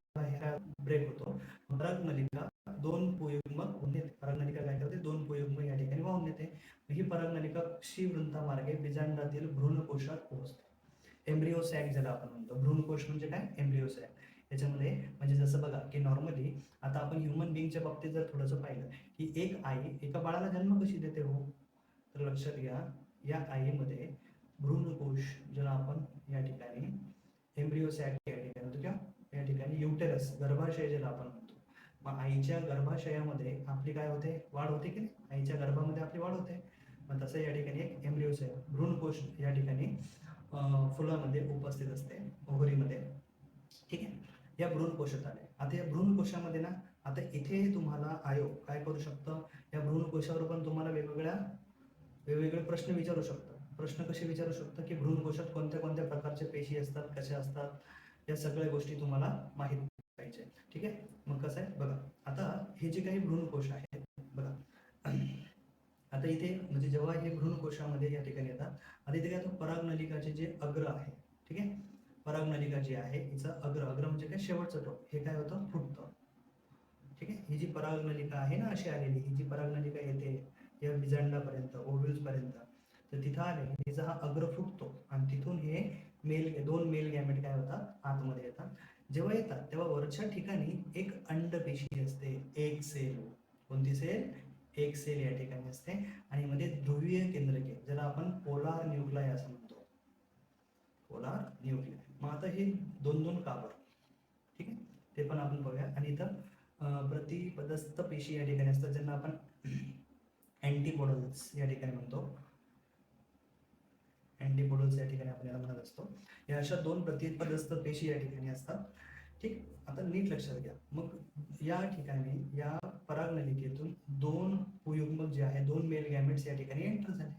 ब्रेक होतो, परागनलिका 2 पुयुग्मक होऊन येते. परागनलिका काय करते, 2 पुयुग्मक या ठिकाणी वाहून येते. ही परागनलिका क्षीरवृंतामार्गे बिजांडातील भ्रूणकोशात पोहोचते. एम्ब्रिओ सॅक ज्याला आपण म्हणतो. भ्रूणकोश म्हणजे काय, एम्ब्रिओ सॅक. याच्यामध्ये म्हणजे जसं बघा की नॉर्मली आता आपण ह्युमन बिंगच्या बाबतीत जर थोडंसं पाहिलं की एक आई एका बाळाला जन्म कशी देते हो, तर लक्षात घ्या, या आईमध्ये भ्रूणकोश ज्याला आपण या ठिकाणी एम्ब्रिओ सॅक या ठिकाणी होतो, किंवा या ठिकाणी युटेरस, गर्भाशय ज्याला आपण म्हणतो. मग आईच्या गर्भाशयामध्ये आपली काय होते, वाढ होते की नाही, आईच्या गर्भामध्ये आपली वाढ होते. मग तसं या ठिकाणी एक एम्ब्रिओ सॅक, भ्रूणकोश या ठिकाणी फुलामध्ये उपस्थित असते, ओव्हरीमध्ये. ठीक आहे, या भ्रूणकोशात आले. आता या भ्रूणकोशामध्ये ना, आता इथे तुम्हाला आयोग काय करू शकतं, या भ्रूणकोशावर पण तुम्हाला वेगवेगळे प्रश्न विचारू शकतो. प्रश्न कसे विचारू शकतो की भ्रूणकोशात कोणत्या कोणत्या प्रकारच्या पेशी असतात, कशा असतात, या सगळ्या गोष्टी तुम्हाला माहित पाहिजे. ठीक आहे. मग कसं आहे बघा, आता हे जे काही भ्रूणकोश आहेत बघा, आता इथे म्हणजे जेव्हा हे भ्रूणकोशामध्ये या ठिकाणी येतात, आता इथे काय परागनलिकाचे जे अग्र आहे, ठीक आहे, परागनलिका जी आहे हिचा अग्र, अग्र म्हणजे काय शेवटचं टोक, हे काय होतं फुटतं. ठीक आहे. ही जी परागनलिका आहे ना अशी आलेली, ही जी परागनलिका येते या बिजांडापर्यंत, ओव्ह्यूल्स पर्यंत, तर तिथं आले हिचा हा अग्र फुटतो आणि तिथून हे दोन मेल गॅमेट काय होतात आतमध्ये येतात. जेव्हा येतात तेव्हा वरच्या ठिकाणी एक अंडपेशी असते, एक सेल. कोणती सेल? एक सेल या ठिकाणी असते आणि मध्ये ध्रुवीय केंद्रके, ज्याला आपण पोलार न्यूक्लाय असं म्हणतो, पोलार न्यूक्लिय. मग आता हे दोन दोन काबर, ठीक आहे, ते पण आपण बघूया. आणि इथं प्रतिपदस्थ पेशी या ठिकाणी असतात, ज्यांना आपण अँटीपोडल्स या ठिकाणी म्हणतो, अँटीपोडल्स या ठिकाणी आपण याला म्हणत असतो. या अशा दोन प्रतिपदस्थ पेशी या ठिकाणी असतात. ठीक. आता नीट लक्षात घ्या, मग या ठिकाणी या परागनलिकेतून दोन पुयुग्मक जे आहे, दोन मेल गॅमेट्स या ठिकाणी एंटर झाले.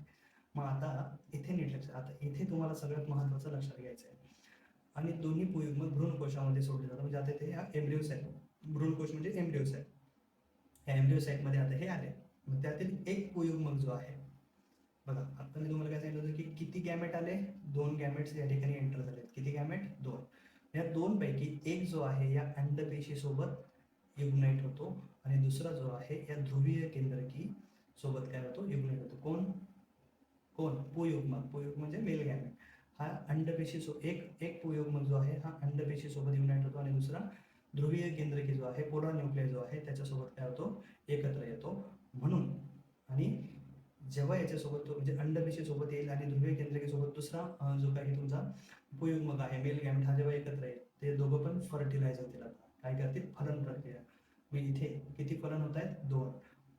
मग आता इथे नीट लक्षात, आता इथे तुम्हाला सगळ्यात महत्त्वाचं लक्षात घ्यायचं आहे. आणि दोन्ही पुयुग्मक भ्रूणकोशामध्ये सोडले जातात. म्हणजे आता इथे हा एम्ब्रिओ सॅक, भ्रूणकोश म्हणजे एम्ब्रिओ सॅक, या एम्ब्रिओ सॅकमध्ये आता हे आले. मग त्यातील एक पुयुग्मक जो आहे बघा, आता मी तुम्हाला काय सांगितलं होतं की किती गॅमेट आले, दोन गॅमेट्स या ठिकाणी एंटर झाले. किती गॅमेट? दोन. या दोन पैकी एक जो आहे या अंडपेशी सोबत युग्नाइट होतो आणि दुसरा जो आहे या ध्रुवीय केंद्रकी सोबत काय होतो, युग्नाइट होतो. कोण कोण? पुयुग्मक. पुयुग्मक म्हणजे मेल गॅमेट. हा अंडपेशी एक पुयुग्मक जो आहे हा अंडपेशी सोबत युनाइट होतो आणि दुसरा ध्रुवीय केंद्रकी जो आहे, पोलार न्यूक्लिय जो आहे, त्याच्यासोबत काय होतो, एकत्र येतो. म्हणून आणि जेव्हा याच्यासोबत तो म्हणजे अंडपेशी सोबत येईल आणि ध्रुवीय केंद्रकी सोबत दुसरा जो काही तुमचा पुयुग्मक आहे मेल गॅमेट, हा जेव्हा एकत्र येईल, ते दोघं पण फर्टिलाइज होतील. आता काय करतील? फलन प्रक्रिया. मग इथे किती फलन होत आहेत? दोन.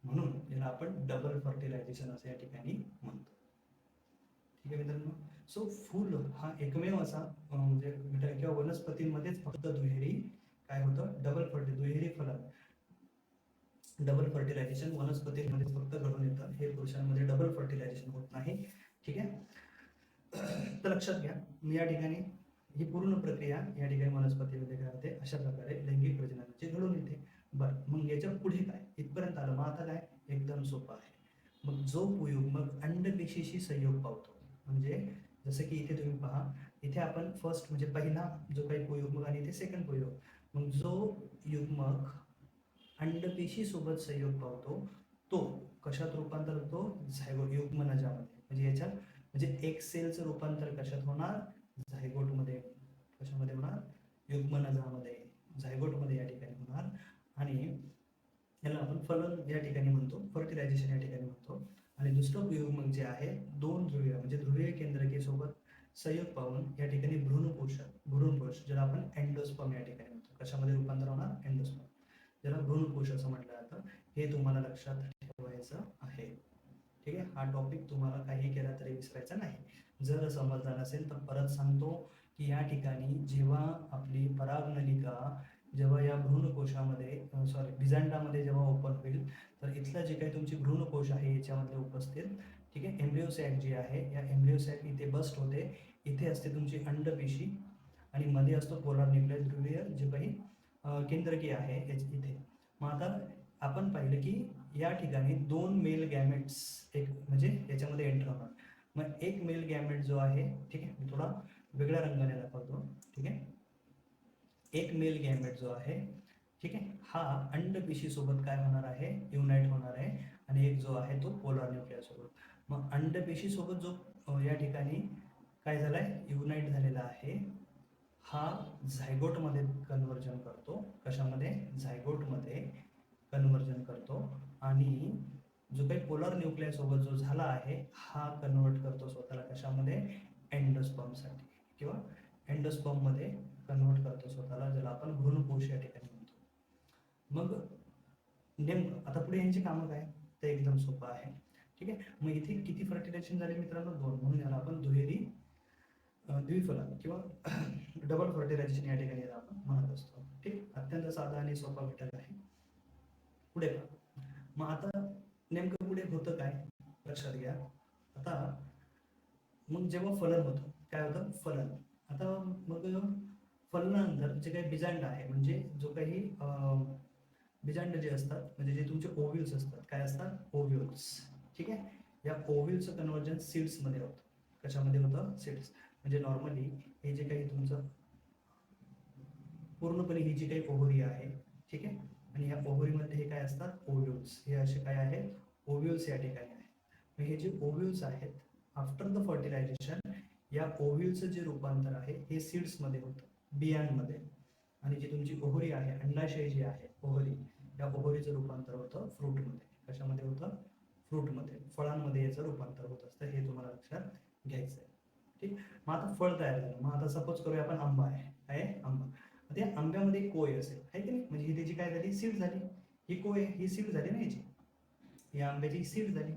म्हणून याला आपण डबल फर्टिलायझेशन असं या ठिकाणी म्हणतो. ठीक आहे मित्रांनो. सो फूल हा एकमेव असा म्हणजे किंवा वनस्पतींमध्येच फक्त दुहेरी काय होतं, दुहेरी फलन, डबल फर्टिलायझेशन वनस्पतींमध्ये फक्त घडून येतं. हे पुरुषांमध्ये डबल फर्टिलायझेशन होत नाही. ठीक आहे. तर लक्षात घ्या, मी या ठिकाणी ही पूर्ण प्रक्रिया या ठिकाणी वनस्पतीमध्ये काय होते, अशा प्रकारे लैंगिक प्रजननाची घडून येते. बरं, मग याच्या पुढे काय, इथपर्यंत आलं. मग आता काय, एकदम सोपं आहे. मग जो पुयुग्मक अंडपेशीशी संयोग पावतो, म्हणजे जसं की इथे तुम्ही पहा, इथे आपण फर्स्ट म्हणजे पहिला जो काही पुयुग्मक आणि इथे सेकंड पुयुग्मक, मग जो युग्मक अंडपेशी सोबत संयोग पावतो तो कशात रूपांतर होतो, झायगोट युग्मनजामध्ये. म्हणजे याच्यात म्हणजे एक सेलचं रूपांतर कशात होणार, झायगोटमध्ये. कशामध्ये होणार? युग्मनजामध्ये, झायगोटमध्ये या ठिकाणी होणार. आणि याला आपण फलन या ठिकाणी म्हणतो, फर्टिलायझेशन या ठिकाणी म्हणतो. आणि दुसरं युग्मक जे आहे, दोन ध्रुवीय म्हणजे ध्रुवीय केंद्रके सोबत संयोग पाहून या ठिकाणी भ्रूणकोश ज्याला आपण एंडोस्पर्म या ठिकाणी म्हणतो, कशामध्ये रूपांतर होणार, एंडोस्पर्म, ज्याला भ्रूणकोश असं म्हटलं जातं. हे तुम्हाला लक्षात ठेवायचं आहे. ठीक आहे. हा टॉपिक तुम्हाला काही केला तरी विसरायचा नाही. जर समजला नसेल तर परत सांगतो की या ठिकाणी जेव्हा आपली परागनलिका जेव्हा या भ्रूणकोशामध्ये बिजांडामध्ये जेव्हा ओपन होईल, तर इथलं जे काही तुमची भ्रूणकोश आहे याच्यामध्ये उपस्थित, ठीक आहे, एम्ब्रिओ सॅक जी आहे, या एम्ब्रिओ सॅक इथे बस्ट होते. इथे असते तुमची अंडपेशी आणि मध्ये असतो पोलार न्यूक्लिय, ध्रुवीय जे काही केंद्रकी आहे इथे. मग आता आपण पाहिलं की या ठिकाणी दोन मेल गॅमेट्स एक म्हणजे याच्यामध्ये एंटर होणार. मग एक मेल गॅमेट जो आहे, ठीक आहे, मी थोडा वेगळ्या रंगाने दाखवतो. ठीक आहे. एक मेल गॅमेट जो आहे, ठीक आहे, हा अंडपेशी सोबत काय होणार आहे, युनाइट होणार आहे. आणि एक जो आहे तो पोलार न्यूक्लिय सोबत. मग अंडपेशी सोबत जो या ठिकाणी काय झालाय, युनाइट झालेला आहे, हा झायगोटमध्ये कन्वर्जन करतो. कशामध्ये? झायगोटमध्ये कन्वर्जन करतो. आणि जो काही पोलार न्यूक्लिय सोबत जो झाला आहे, हा कन्वर्ट करतो स्वतःला कशामध्ये, एंडोस्पर्मसाठी, किंवा एंडोस्पर्ममध्ये कन्वर्ट करतो स्वतःला, ज्याला आपण भ्रूणकोश या ठिकाणी म्हणतो. मग नेमकं आता पुढे यांची कामं काय, ते एकदम सोपं आहे. ठीक आहे. मग इथे किती फर्टिलायझेशन झाले मित्रांनो, दोन. म्हणून याला आपण दुहेरी द्विफलन किंवा डबल फर्टिलायझेशन या ठिकाणी आपण म्हणत असतो. ठीक. अत्यंत साधा आणि सोपा घटक आहे. पुढे मग आता नेमकं पुढे होतं काय, लक्षात घ्या. आता मग जेव्हा फलन होतं काय होतं फलन. आता मग फलनानंतर जे काही बीजांड आहे म्हणजे जो काही बीजांड जे असतात म्हणजे जे तुमचे ओव्ह्यूल्स असतात काय असतात ओव्ह्यूल्स. ठीक आहे, या ओव्ह्यूलचं कन्वर्जन सीड्स मध्ये होतं. कशामध्ये होतं सीड्स. म्हणजे नॉर्मली हे जे काही तुमचं पूर्णपणे ही जी काही ओव्हरी आहे ठीक आहे, आणि ह्या ओव्हरीमध्ये हे काय असतात ओव्ह्यूल्स. हे असे काय आहेत ओव्ह्यूल्स या ठिकाणी आहेत. मग हे जे ओव्ह्यूल्स आहेत आफ्टर द फर्टिलायझेशन या ओव्ह्यूलचं जे रूपांतर आहे हे सीड्स मध्ये होतं बियांमध्ये. आणि जी तुमची ओव्हरी आहे अंडाशय जी आहे ओव्हरी या ओव्हरीचं रूपांतर होतं फ्रूटमध्ये. कशामध्ये होतं फ्रूटमध्ये फळांमध्ये याचं रूपांतर होत असतं. हे तुम्हाला लक्षात घ्यायचं आहे. ठीक, मग आता फळ तयार झालं. मग आता सपोज करूया आपण आंबा आहे काय आंबा. त्या आंब्यामध्ये कोय असेल आहे की नाही, म्हणजे ही त्याची काय झाली सीड झाली. ही कोय ही सीड झाली ना याची, या आंब्याची सीड झाली.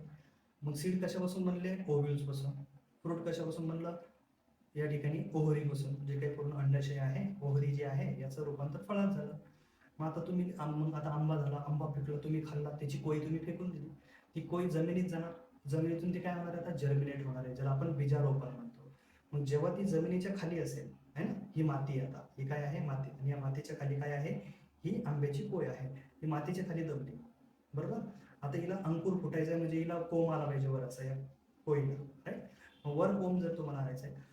मग सीड कशापासून बनले ओव्ह्यूल्स पासून. फ्रूट कशापासून बनलं या ठिकाणी ओव्हरीपासून. जे काही पूर्ण अंडाशय आहे ओव्हरी जी आहे याचं रूपांतर फळात झालं. मग आता तुम्ही मग आता आंबा झाला, आंबा पिकला, तुम्ही खाल्ला, त्याची कोय तुम्ही फेकून दिली. ती कोय जमिनीत जाणार, जमिनीतून ते काय होणार आहे आता जर्मिनेट होणार आहे, ज्याला आपण बीजारोपण म्हणतो. मग जेव्हा ती जमिनीच्या खाली असेल है ना, ही माती आता ही काय आहे माती, आणि या मातीच्या खाली काय आहे ही आंब्याची कोय आहे. ही मातीच्या खाली दबली बरोबर. आता हिला अंकुर फुटायचा आहे म्हणजे हिला कोंब आला पाहिजे वर असं या कोयला राईट. वर कोंब जर तुम्हाला आणायचं आहे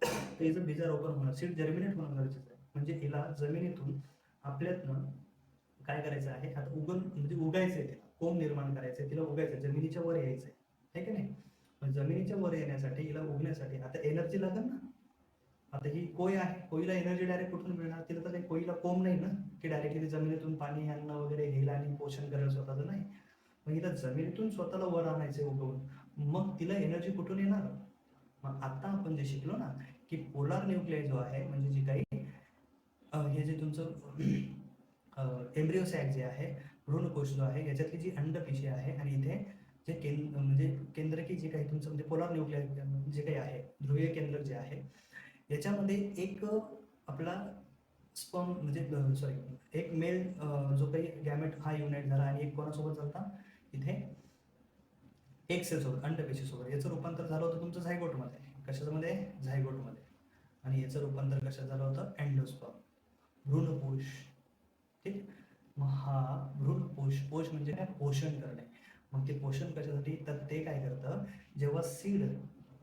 तर हिचं बीजारोपण होणार, सीड जर्मिनेट होणं गरजेचं आहे. म्हणजे हिला जमिनीतून आपल्यातनं काय करायचं आहे आता म्हणजे उगायचंय तिला कोंब निर्माण करायचंय, तिला उगायचंय जमिनीच्या वर यायचंय है की नाही. पण जमिनीच्या वर येण्यासाठी हिला उगण्यासाठी आता एनर्जी लागेल ना. आता ही कोय आहे, कोयला एनर्जी डायरेक्ट कुठून मिळणार, तिला तर काही कोयला कोंब नाही ना की डायरेक्टली जमिनीतून पाणी अन्न वगैरे घ्यायला आणि पोषण करायला स्वतःचं नाही. मग हिला जमिनीतून स्वतःला वर आणायचंय उगवून, मग तिला एनर्जी कुठून येणार. मग आता आपण जे शिकलो ना की पोलार न्यूक्लियाय जो आहे म्हणजे जी काही हे जे तुमचं एम्ब्रिओ सॅक जे आहे भ्रूणकोश जो आहे याच्यातली जी अंडपिशी आहे आणि इथे जे म्हणजे केंद्रकी जे काही तुमचं म्हणजे पोलार न्यूक्लियाय जे काही आहे ध्रुवीय केंद्र जे आहे याच्यामध्ये एक आपला स्पर्म म्हणजे सॉरी एक मेल जो काही गॅमेट हा युनाइट झाला आणि एक कोणासोबत झाला इथे एक सेल सोबत अंडपेशी सोबत. याचं रूपांतर झालं होतं तुमचं झायगोटमध्ये. कशामध्ये झायगोटमध्ये. आणि याचं रूपांतर कशात झालं होतं एंडोस्पर्म भ्रूणकोश. ठीक, मग हा भ्रूणकोश कोश म्हणजे काय पोषण करणे. मग ते पोषण कशासाठी तर ते काय करतं जेव्हा सीड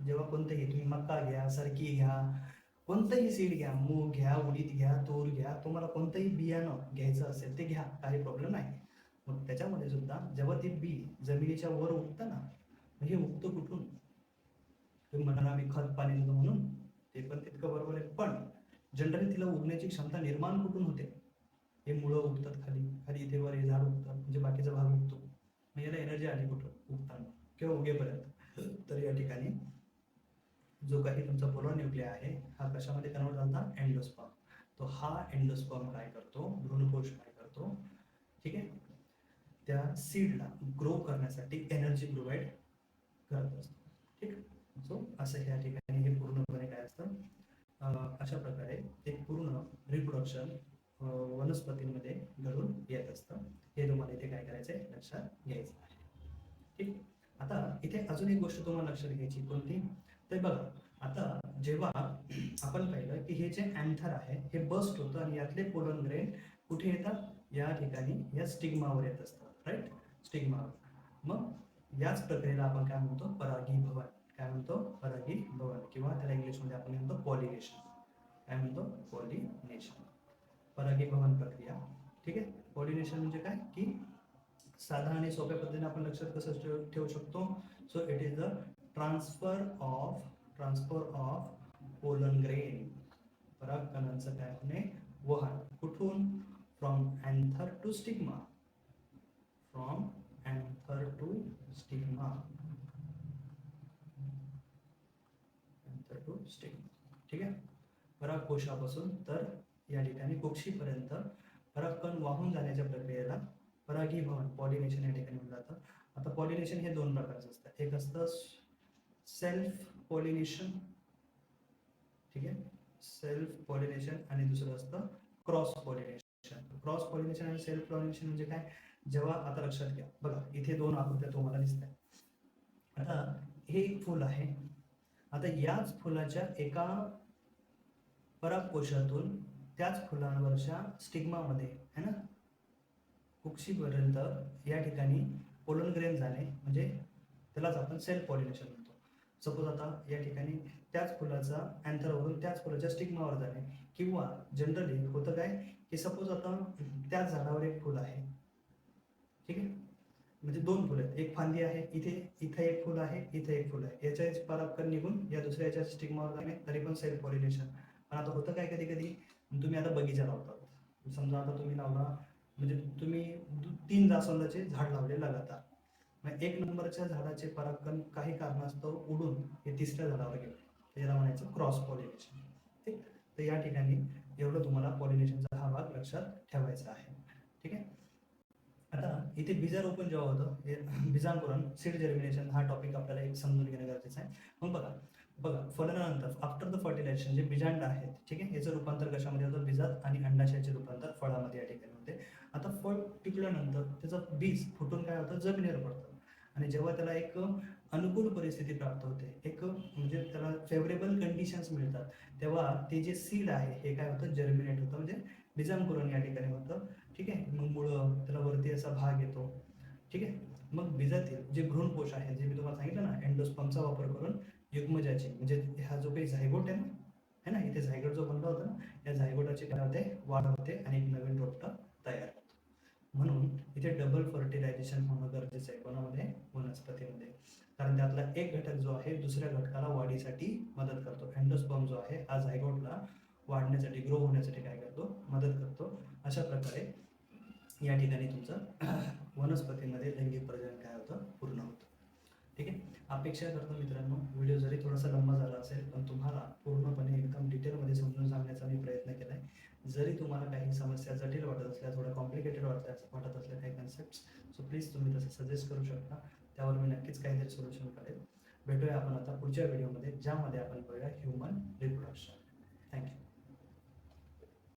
जेव्हा कोणतंही तुम्ही मका घ्या सरकी घ्या कोणतंही सीड घ्या मूग घ्या उडीद घ्या तूर घ्या तुम्हाला कोणतंही बियाणं घ्यायचं असेल ते घ्या काही प्रॉब्लेम नाही. मग त्याच्यामध्ये सुद्धा जेव्हा ते बी जमिनीच्या वर उगतं ना हे उगतं कुठून. तुम्ही म्हणाला आम्ही खत पाणी देतो म्हणून, ते पण तितकं बरोबर आहे, पण जनरली तिला उगण्याची क्षमता निर्माण कुठून होते. हे मुळं उगतात खाली, खाली इथे वर हे झाड उगतात म्हणजे बाकीचा भाग उगतो. मग याला एनर्जी आली कुठं उगताना किंवा उगेपर्यंत. तर या ठिकाणी जो काही तुमचा पोलर न्यूक्लिया आहे हा कशामध्ये कन्वर्ट झाला एंडोस्पर्म. तो हा एंडोस्पर्म काय करतो भ्रूणकोश काय करतो ठीक आहे त्या सीडला ग्रो करण्यासाठी एनर्जी प्रोव्हाइड करत असतो. ठीक, सो असं ह्या ठिकाणी हे पूर्णपणे काय असतं अशा प्रकारे एक पूर्ण रिप्रोडक्शन वनस्पतींमध्ये घडून येत असतं. हे तुम्हाला इथे काय करायचंय लक्षात घ्यायचं आहे. ठीक, आता इथे अजून एक गोष्ट तुम्हाला लक्षात घ्यायची कोणती तर बघा आता जेव्हा आपण पाहिलं की हे जे अँथर आहे हे बस्ट होतं आणि यातले पोलन ग्रेन कुठे येतात या ठिकाणी या स्टिग्मावर येत असतात राईट स्टिग्मावर. मग याच प्रक्रियेला आपण काय म्हणतो परागीभवन. काय म्हणतो परागीभवन किंवा त्याला इंग्लिशमध्ये आपण म्हणतो पॉलिनेशन. काय म्हणतो पॉलिनेशन परागीभवन प्रक्रिया. ठीक आहे, पॉलिनेशन म्हणजे काय की साधा आणि सोप्या पद्धतीने आपण लक्षात कसं ठेवू शकतो. So it is the transfer of pollen grain. परागकणांचं काय होणे वहन कुठून from anther to stigma. From anther to stigma. Anther to stigma. ठीक आहे, परागकोशापासून तर या ठिकाणी कोक्षीपर्यंत परागकण वाहून जाण्याच्या प्रक्रियेला परागीभवन पॉलिनेशन या ठिकाणी म्हणलं जातं. आता पॉलिनेशन हे दोन प्रकारचं असतं. एक असतं सेल्फ पॉलिनेशन ठीक आहे सेल्फ पॉलिनेशन आणि दुसरं असतं क्रॉस पॉलिनेशन. क्रॉस पॉलिनेशन आणि सेल्फ पॉलिनेशन म्हणजे काय जेव्हा आता लक्षात घ्या बघा इथे दोन आकृत्या तुम्हाला दिसत आहेत. आता हे एक फुल आहे आता याच फुलाच्या एका परागकोशातून त्याच फुलांवरच्या स्टिग्मामध्ये है ना कुक्षीपर्यंत या ठिकाणी पोलन ग्रेन जाणे, म्हणजे त्यालाच आपण सेल्फ पॉलिनेशन म्हणतो. सपोज आता या ठिकाणी त्याच फुलाचा अँथरवरून त्याच फुलाच्या स्टिग्मावर जाणे, किंवा जनरली होतं काय की सपोज आता त्याच झाडावर एक फुल आहे, ठीक आहे, म्हणजे दोन फुलं आहेत, एक फांदी आहे, इथे एक फुल आहे, इथे एक फुल आहे, याच्या परागकण निघून या दुसऱ्या याच्या स्टिग्मावर जाणे, तरी पण सेल्फ पॉलिनेशन. पण आता होतं काय कधी कधी तुम्ही आता बगीचा लावतात, समजा आता तुम्ही लावला म्हणजे तुम्ही 3 जास्वंदाचे झाड लावले लगातार, मग 1 नंबरच्या झाडाचे परागकण काही कारणास्तव उडून हे तिसऱ्या झाडावर गेलं, त्याला म्हणायचं क्रॉस पॉलिनेशन. ठीक, तर या ठिकाणी एवढं तुम्हाला पॉलिनेशनचा हा भाग लक्षात ठेवायचा आहे. ठीक आहे. आता इथे बीजारोपण जेव्हा होतं, हे बीजांकुरण सीड जर्मिनेशन हा टॉपिक आपल्याला एक समजून घेणं गरजेचं आहे. मग बघा फलनानंतर आफ्टर द फर्टिलायझेशन जे बीजांड आहेत, ठीक आहे, याचं रूपांतर कशामध्ये होतं, बीजात, आणि अंडाशयाचे रूपांतर फळामध्ये या ठिकाणी होते. आता फळ पिकल्यानंतर त्याचं बीज फुटून काय होतं, जमिनीवर पडतं, आणि जेव्हा त्याला एक अनुकूल परिस्थिती प्राप्त होते, एक म्हणजे त्याला फेवरेबल कंडिशन्स मिळतात, तेव्हा ते जे सीड आहे हे काय होतं, जर्मिनेट होतं, म्हणजे बीजांकुरण या ठिकाणी होतं. ठीक आहे, मग मुळं त्याला वरती असा भाग येतो. ठीक आहे, मग बीजातील जे भ्रूणपोष आहे, जे मी तुम्हाला सांगितलं ना, एंडोस्पर्मचा वापर करून युग्मजाची, म्हणजे हा जो काही झायगोट आहे ना, है ना, इथे झायगोट जो बनला होता ना, या झायगोटाची काय होते, वाढ होते आणि एक नवीन रोपटं तयार होतं. म्हणून इथे डबल फर्टिलायझेशन होणं गरजेचं आहे, कोणामध्ये, वनस्पतीमध्ये, कारण त्यातला एक घटक जो आहे दुसऱ्या घटकाला वाढीसाठी मदत करतो. एंडोस्पर्म जो आहे हा झायगोटला वाढण्यासाठी, ग्रो होण्यासाठी काय करतो, मदत करतो. अशा प्रकारे या ठिकाणी तुमचं वनस्पतीमध्ये लैंगिक प्रजनन काय होतं, पूर्ण होतं. ठीक आहे, अपेक्षा करतो मित्रांनो व्हिडिओ जरी थोडासा लंबा झाला असेल, पण तुम्हाला पूर्णपणे एकदम डिटेलमध्ये समजून सांगण्याचा मी प्रयत्न केला आहे. जरी तुम्हाला काही समस्या जटिल वाटत असल्या, थोड्या कॉम्प्लिकेटेड वाटत असल्या काही कन्सेप्ट्स, सो प्लीज तुम्ही तसं सजेस्ट करू शकता, त्यावर मी नक्कीच काहीतरी सोल्युशन करेल. भेटूया आपण आता पुढच्या व्हिडिओमध्ये, ज्यामध्ये आपण बघूया ह्युमन